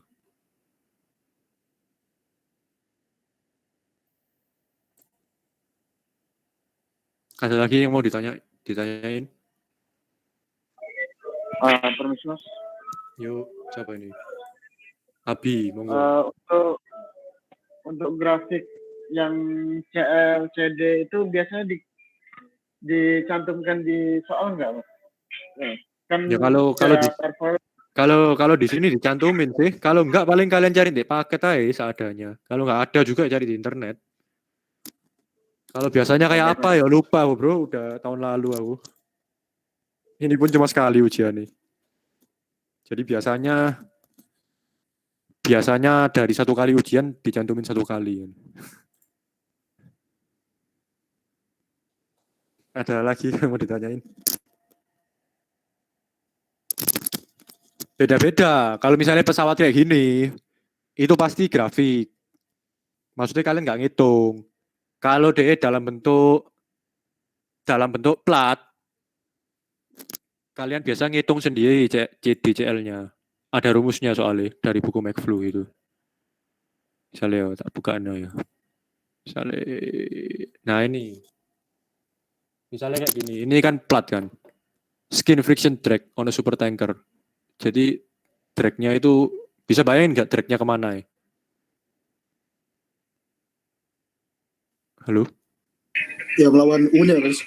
Ada lagi yang mau ditanyain? Permisi Mas. Yuk, siapa ini? Abi, monggo. Untuk grafik yang CL, CD itu biasanya dicantumkan di soal nggak, Mas? Kan Ya kalau di sini dicantumin sih. Kalau enggak paling kalian cari di paket aja seadanya. Kalau enggak ada juga cari di internet. Kalau biasanya kayak apa ya lupa aku, Bro, udah tahun lalu aku. Ini pun cuma sekali ujian nih. Jadi biasanya dari 1 kali ujian dicantumin 1 kali. Ada lagi yang mau ditanyain? Beda-beda. Kalau misalnya pesawat kayak gini, itu pasti grafik. Maksudnya kalian nggak ngitung. Kalau DE dalam bentuk plat, kalian biasa ngitung sendiri DCL-nya. Ada rumusnya soalnya dari buku Maxflu itu. Misalnya ya, tak bukaan ya. Misalnya, nah ini. Misalnya kayak gini, ini kan plat kan. Skin friction drag on a super tanker. Jadi drag-nya itu, bisa bayangin nggak drag-nya kemana ya? Halo? Ya melawan U-nya Mas.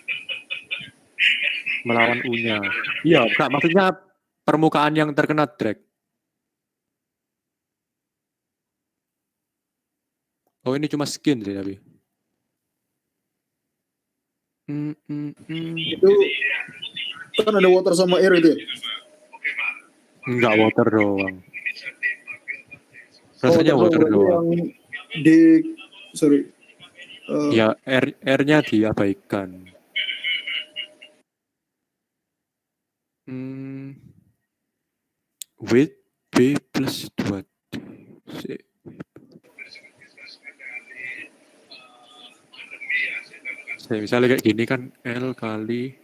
Melawan U-nya. Iya, enggak, maksudnya permukaan yang terkena drag. Oh ini cuma skin sih tapi. Itu kan ada water sama air itu ya? Enggak, water doang. Rasanya water water doang. yang di sorry. Ya, R-nya diabaikan. Weight B plus 2D. Misalnya kayak gini kan L kali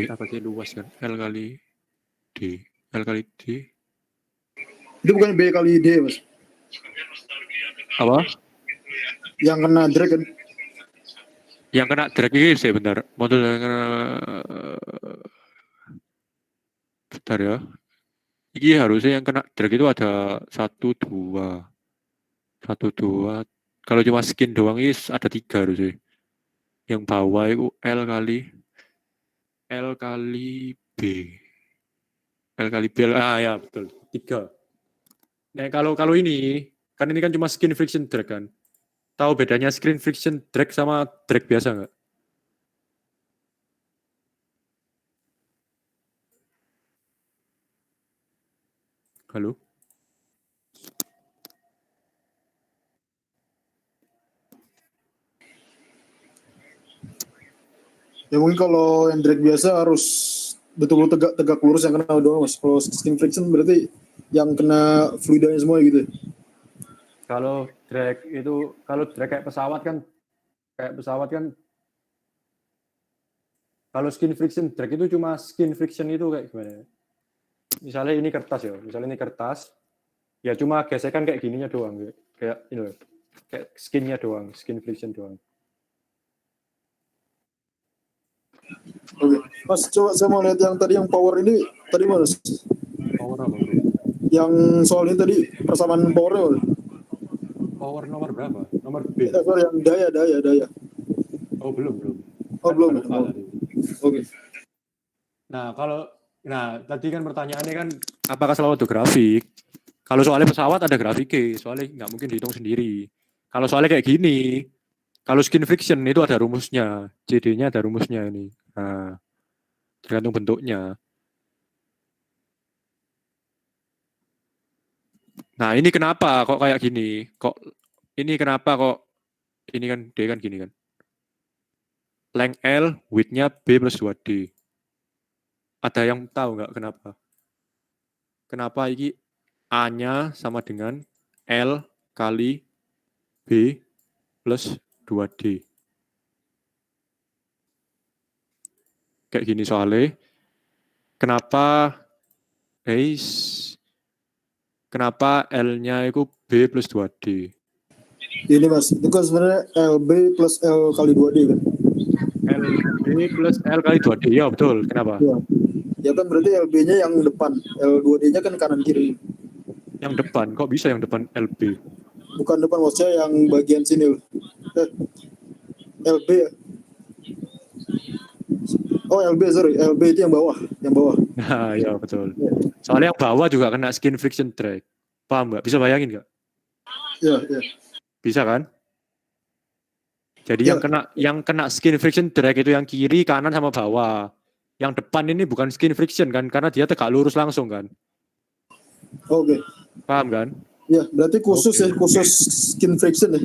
apa sih luas kan? L kali D. L kali D. Itu bukan B kali D, Mas. Apa? Yang kena drag kan? Yang kena drag ini sih bentar. Model yang kena bentar ya. Ini harusnya yang kena drag itu ada 1, 2. 1, 2. Kalau cuma skin doang ini ada 3 harusnya. Yang bawah itu L kali B. L kali B. Ya betul. 3. Nah kalau ini kan cuma skin friction drag kan. Tahu bedanya skin friction drag sama drag biasa nggak? Halo? Ya mungkin kalau yang drag biasa harus betul-betul tegak lurus yang kena doang, Mas. Kalau skin friction berarti yang kena fluidanya semua gitu. Kalau drag kayak pesawat kan kalau skin friction drag itu cuma skin friction itu kayak gimana? Misalnya ini kertas, ya cuma gesekan kayak gininya doang, kayak ini loh, kayak skinnya doang, skin friction doang. Oke, Mas, coba saya mau lihat yang tadi yang power ini tadi Mas. Power apa? Bro? Yang soal ini tadi persamaan powernya Mas. Power nomor berapa? Nomor B. Sorry, yang daya. Oh belum. Oh belum. Oke. Nah tadi kan pertanyaannya kan apakah selalu ada grafik? Kalau soalnya pesawat ada grafiknya, soalnya nggak mungkin dihitung sendiri. Kalau soalnya kayak gini, kalau skin friction itu ada rumusnya, CD-nya ada rumusnya ini. Nah, tergantung bentuknya. Nah ini kenapa kok kayak gini? Ini kan D kan gini kan. Length L, width-nya B plus 2D. Ada yang tahu nggak kenapa? Kenapa ini A-nya sama dengan L kali B plus 2D. Kayak gini soalnya. Kenapa L-nya itu B plus 2D? Ini Mas, itu kan sebenarnya LB plus L kali 2D kan? LB plus L kali 2D, ya betul. Kenapa? Ya kan berarti LB-nya yang depan, L2D-nya kan kanan kiri. Yang depan, kok bisa yang depan LB? Bukan depan, maksudnya yang bagian sini. LB ya? Oh LB, sorry. LB itu yang bawah. Nah, ya betul. Soalnya yang bawah juga kena skin friction drag. Paham nggak? Bisa bayangin nggak? Iya. Bisa kan? Jadi yang kena skin friction drag itu yang kiri, kanan sama bawah. Yang depan ini bukan skin friction kan, karena dia tegak lurus langsung kan. Oke. Paham kan? Ya, berarti khusus skin friction ya.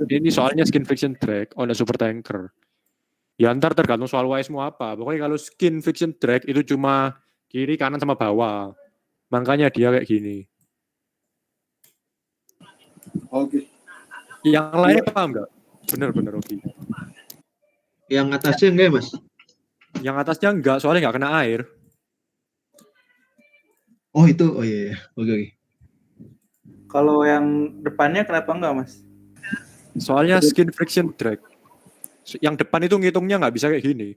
Ini soalnya skin friction drag on a super tanker. Ya ntar tergantung soal WS mau apa. Pokoknya kalau skin friction drag itu cuma kiri, kanan sama bawah. Makanya dia kayak gini. Oke. Yang lainnya paham nggak? Bener oke. Yang atasnya enggak ya Mas? Yang atasnya enggak, soalnya nggak kena air. Oh itu, iya. Oke. Kalau yang depannya kenapa enggak Mas? Soalnya skin friction drag. Yang depan itu ngitungnya nggak bisa kayak gini.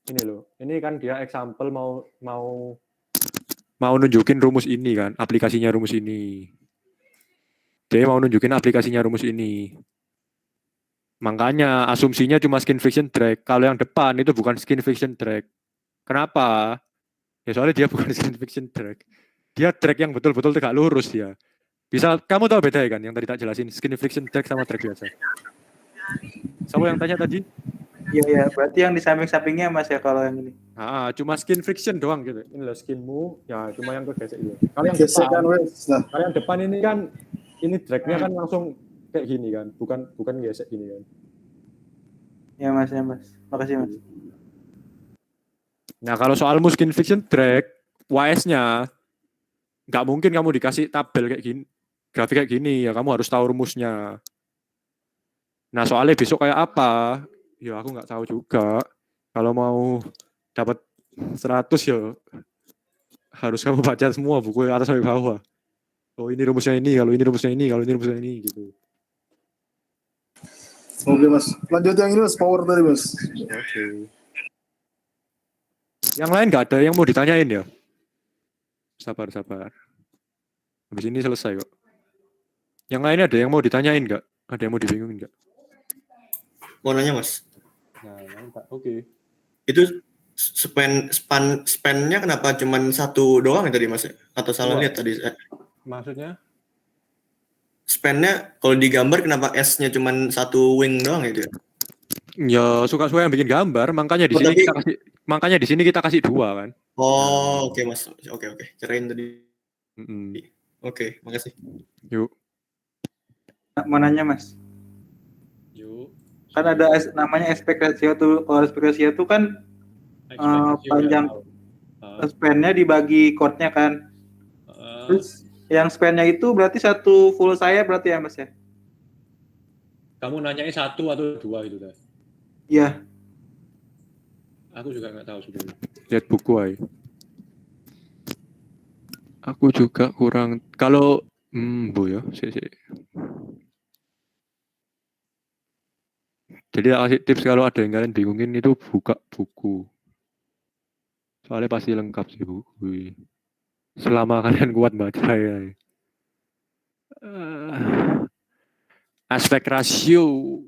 Ini loh, ini kan dia example mau nunjukin rumus ini kan, aplikasinya rumus ini. Dia mau nunjukin aplikasinya rumus ini. Makanya asumsinya cuma skin friction drag. Kalau yang depan itu bukan skin friction drag. Kenapa? Ya soalnya dia bukan skin friction drag. Dia drag yang betul-betul tegak lurus ya. Bisa, kamu tahu beda ya kan yang tadi tak jelasin, skin friction drag sama drag biasa? Siapa yang tanya tadi? Iya, berarti yang di samping-sampingnya Mas ya kalau yang ini. Cuma skin friction doang gitu. Ini loh skinmu, ya cuma yang kegesek itu. Kalau yang Gesekan depan, wes. Nah, kalau yang depan ini kan, ini drag-nya kan langsung kayak gini kan, bukan gesek gini kan. Ya Mas. Makasih Mas. Nah kalau soalmu skin friction drag, WS-nya nggak mungkin kamu dikasih tabel kayak gini, grafik kayak gini ya, kamu harus tahu rumusnya. Nah soalnya besok kayak apa, ya aku nggak tahu juga. Kalau mau dapat 100 ya harus kamu baca semua buku atas sampai bawah. Oh ini rumusnya ini, kalau ini rumusnya ini, kalau ini rumusnya ini gitu. oke Mas. Lanjut yang ini Mas, power tadi Mas. Oke. Yang lain nggak ada yang mau ditanyain ya? Sabar. Habis ini selesai kok. Yang lain ada yang mau ditanyain nggak? Ada yang mau dibingungin nggak? Mau nanya Mas, Nah, oke. itu span-nya kenapa cuman satu doang ya tadi Mas? Atau salah lihat tadi? Maksudnya? Span-nya kalau digambar kenapa S-nya cuman satu wing doang ya dia? Ya suka-suka yang bikin gambar, makanya di Oh, sini tapi- kita kasih, makanya di sini kita kasih 2 kan. Oh, oke Mas. Oke. Kirain tadi. Mm-mm. Oke, makasih. Yuk. Mau nanya Mas. Kan ada namanya aspek ratio tuh. Kalau aspek ratio tuh kan panjang span-nya dibagi chord-nya kan. Terus yang span-nya itu berarti satu full saya berarti ya Mas ya? Kamu nanyain 1 atau 2 itu dah. Iya. Aku juga nggak tahu sebenarnya. Lihat buku aja. Aku juga kurang. Kalau Bu ya, sih. Jadi tak kasih tips kalau ada yang kalian bingungin itu buka buku. Soalnya pasti lengkap sih buku. Selama kalian kuat baca ya. Aspek rasio.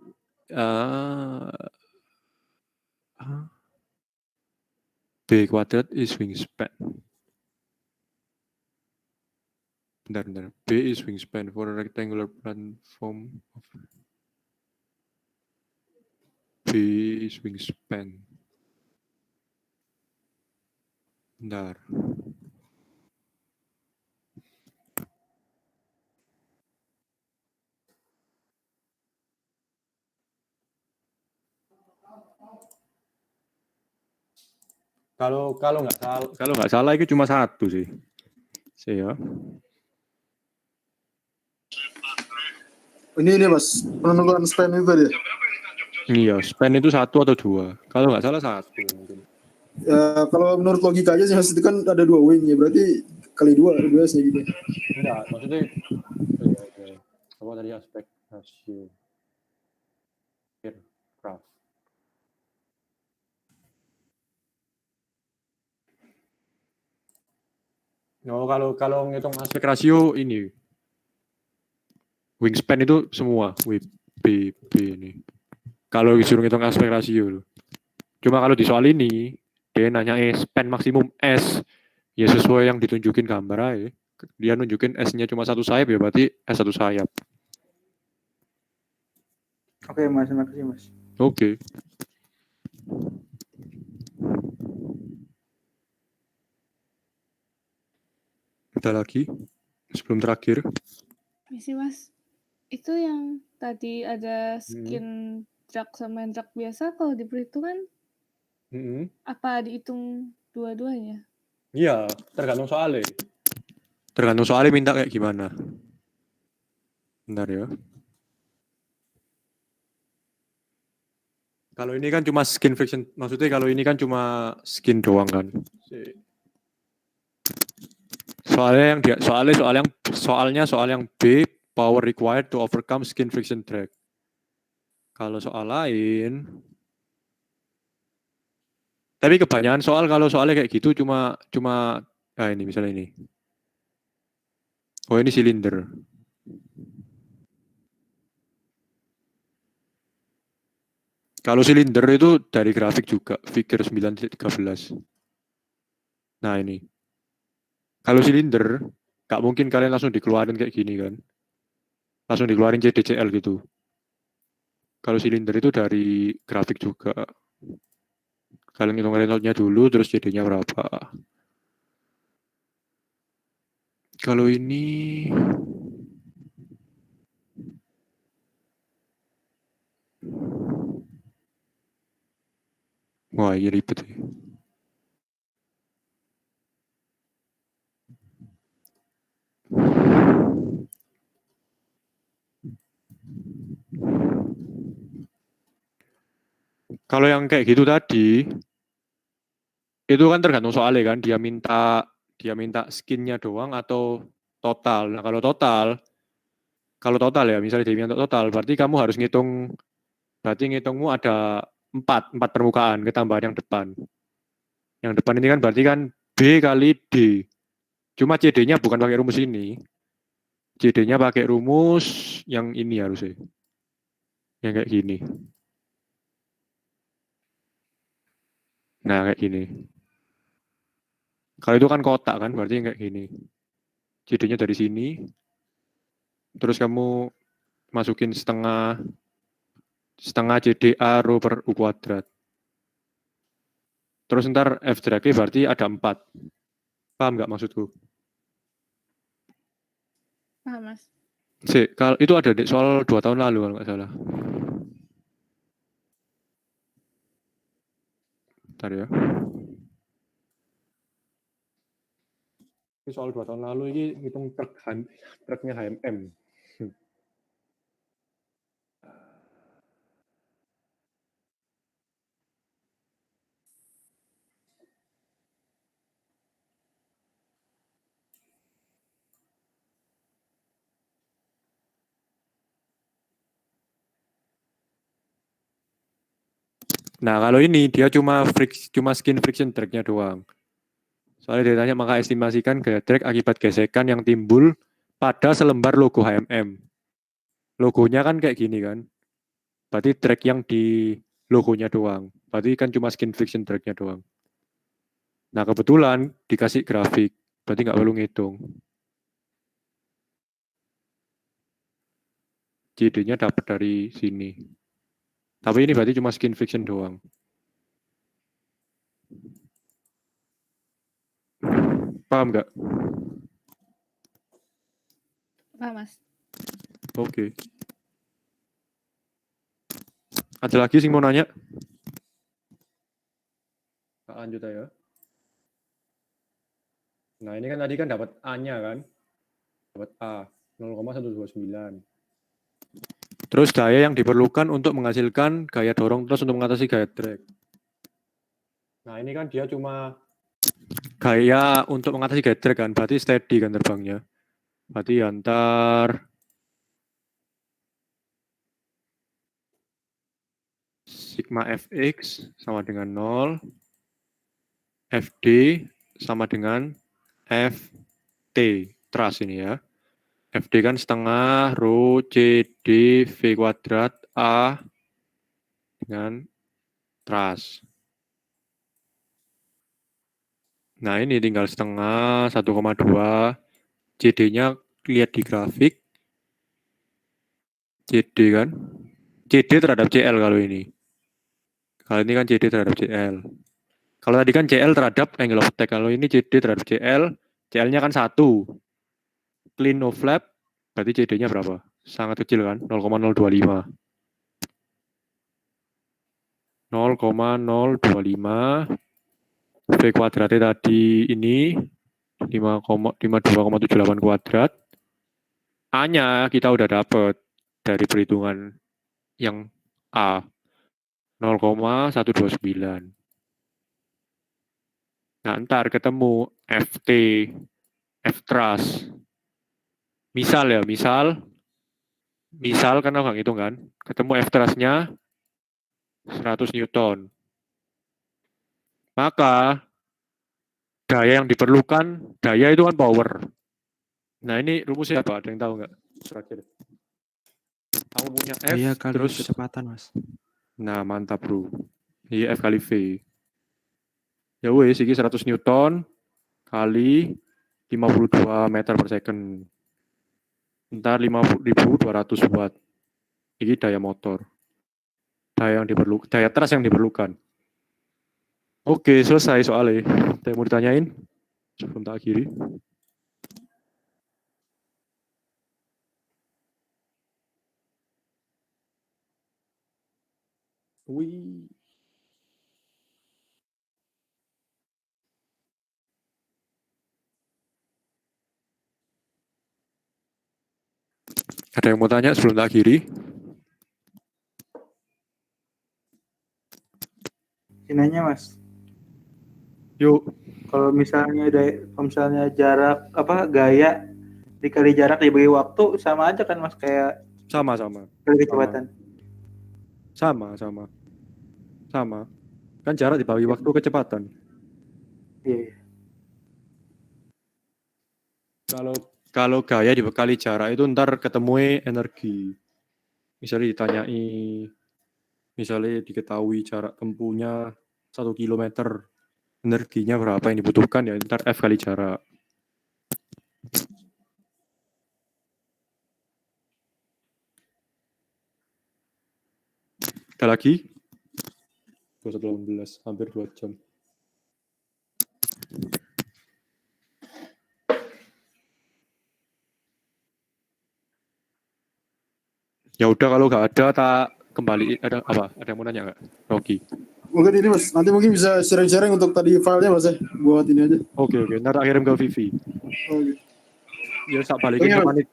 B kuadrat is wingspan. Bentar. B is wingspan for a rectangular platform of B is wingspan. Bentar. Kalau nggak salah itu cuma 1 sih. Saya. Ini Mas, penentuan span itu tadi. Iya, span itu 1 atau 2. Kalau nggak salah 1 mungkin. Ya, kalau menurut logika aja sih Mas, itu kan ada 2 wing ya, berarti kali 2 biasanya gitu. Enggak, maksudnya apa tadi aspek rasio. Graph. No, kalau ngitung aspek rasio ini wingspan itu semua B ini. Kalau disuruh ngitung aspek rasio. Cuma kalau di soal ini dia nanya span maksimum S, ya sesuai yang ditunjukin gambar aja. Dia nunjukin S-nya cuma 1 sayap ya berarti S 1 sayap. Oke Mas, makasih Mas. Oke. Ada lagi sebelum terakhir. Misi Mas, itu yang tadi ada skin drag sama drag biasa, kalau diperhitungkan apa dihitung dua-duanya? Iya, tergantung soalnya. Tergantung soalnya minta kayak gimana. Bentar ya. Kalau ini kan cuma skin friction, maksudnya kalau ini kan cuma skin doang kan. Soalnya yang B, power required to overcome skin friction drag. Kalau soal lain, tapi kebanyakan kalau soalnya kayak gitu cuma ini misalnya ini. Oh ini silinder. Kalau silinder itu dari grafik juga, figure 9.13. Nah ini. Kalau silinder, nggak mungkin kalian langsung dikeluarin kayak gini kan. Langsung dikeluarin CDCL gitu. Kalau silinder itu dari grafik juga. Kalian hitung Reynolds-nya dulu, terus CD-nya berapa. Kalau ini... Wah, ini ribet. Kalau yang kayak gitu tadi, itu kan tergantung soalnya kan, dia minta skinnya doang atau total. Nah kalau total ya, misalnya dia minta total, berarti kamu harus ngitungmu ada 4 permukaan ketambahan yang depan. Yang depan ini kan berarti kan B kali D. Cuma CD-nya bukan pakai rumus ini. CD-nya pakai rumus yang ini harusnya. Yang kayak gini. Nah, kayak gini. Kalau itu kan kotak kan, berarti kayak gini. CD-nya dari sini. Terus kamu masukin setengah CDA rho per U kuadrat. Terus ntar F drag berarti ada 4. Paham nggak maksudku? Paham, Mas. Kalau itu ada di soal 2 tahun lalu kalau nggak salah. Bentar ya. Ini soal 2 tahun lalu ini hitung truknya HMM. Nah, kalau ini dia cuma skin friction drag-nya doang. Soalnya dia tanya maka estimasikan gaya drag akibat gesekan yang timbul pada selembar logo HMM. Logonya kan kayak gini kan. Berarti drag yang di logonya doang. Berarti kan cuma skin friction drag-nya doang. Nah, kebetulan dikasih grafik. Berarti nggak perlu ngitung. CD-nya dapat dari sini. Tapi ini berarti cuma skin friction doang. Paham nggak? Paham, Mas. Oke. Ada lagi sih mau nanya? Lanjut aja. Nah, ini kan tadi kan dapat A-nya kan? Dapat A, 0,129. Terus daya yang diperlukan untuk menghasilkan gaya dorong terus untuk mengatasi gaya drag. Nah, ini kan dia cuma gaya untuk mengatasi gaya drag kan, berarti steady kan terbangnya. Berarti antar sigma fx sama dengan 0, fd sama dengan ft, thrust ini ya. FD kan setengah rho CD V kuadrat A dengan thrust. Nah ini tinggal setengah 1,2. CD-nya lihat di grafik. CD kan. CD terhadap CL kalau ini. Kalau ini kan CD terhadap CL. Kalau tadi kan CL terhadap angle of attack. Kalau ini CD terhadap CL. CL-nya kan 1. Clean no flap. Berarti CD-nya berapa? Sangat kecil kan, 0,025. 0,025 V kuadratnya tadi ini 52,78 kuadrat. A-nya kita udah dapat dari perhitungan yang A 0,129. Nah, ntar ketemu FT, F-thrust. Misal kan nggak ngitung kan, ketemu F-thrust-nya 100 Newton. Maka daya yang diperlukan, daya itu kan power. Nah ini rumusnya apa? Ada yang tahu nggak? Terakhir. Kamu punya F, Daya kali terus kecepatan, Mas. Nah mantap bro. Iya F kali V. Ya wes, ini 100 Newton kali 52 meter per second. Ntar 5.200 watt. Ini daya motor. daya trust yang diperlukan. Oke, selesai soalnya. Ada yang mau ditanyain? Sebelum tak akhiri. Wih. Ada yang mau tanya sebelum tak akhiri? Sinanya Mas. Yuk. Kalau misalnya jarak gaya dikali jarak dibagi waktu sama aja kan Mas, kayak Sama. kali kecepatan. Sama. Kan jarak dibagi waktu kecepatan. Iya. Kalau gaya dibekali jarak itu ntar ketemu energi. Misalnya diketahui jarak tempuhnya 1 kilometer. Energinya berapa yang dibutuhkan ya ntar F kali jarak. Ada lagi? 218, hampir 2 jam. Ya udah kalau nggak ada tak kembali. Ada apa? Ada yang mau nanya nggak? Rocky. Mungkin ini Mas, nanti mungkin bisa sharing-sharing untuk tadi filenya Mas ya, buat ini aja. Oke. Ntar tak kirim ke Vivi. Oke. Ya tak balikin ke Panit.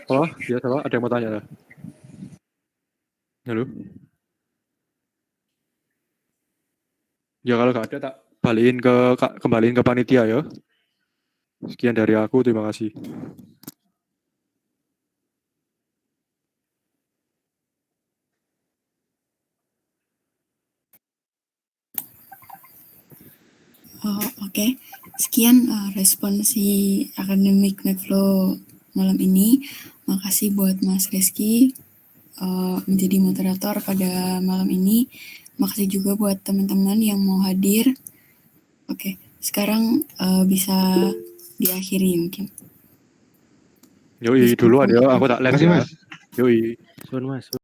Oh, ya salah. Ada yang mau tanya lah. Halo. Ya kalau nggak ada tak kembaliin ke panitia ya. Sekian dari aku, terima kasih. Oke. Sekian respon si Academic Netflow malam ini. Makasih buat Mas Rizky menjadi moderator pada malam ini. Makasih juga buat teman-teman yang mau hadir. Oke, sekarang bisa diakhiri mungkin. Yoi, duluan ya, aku tak live ya. Mas. Yoi. Sun Mas.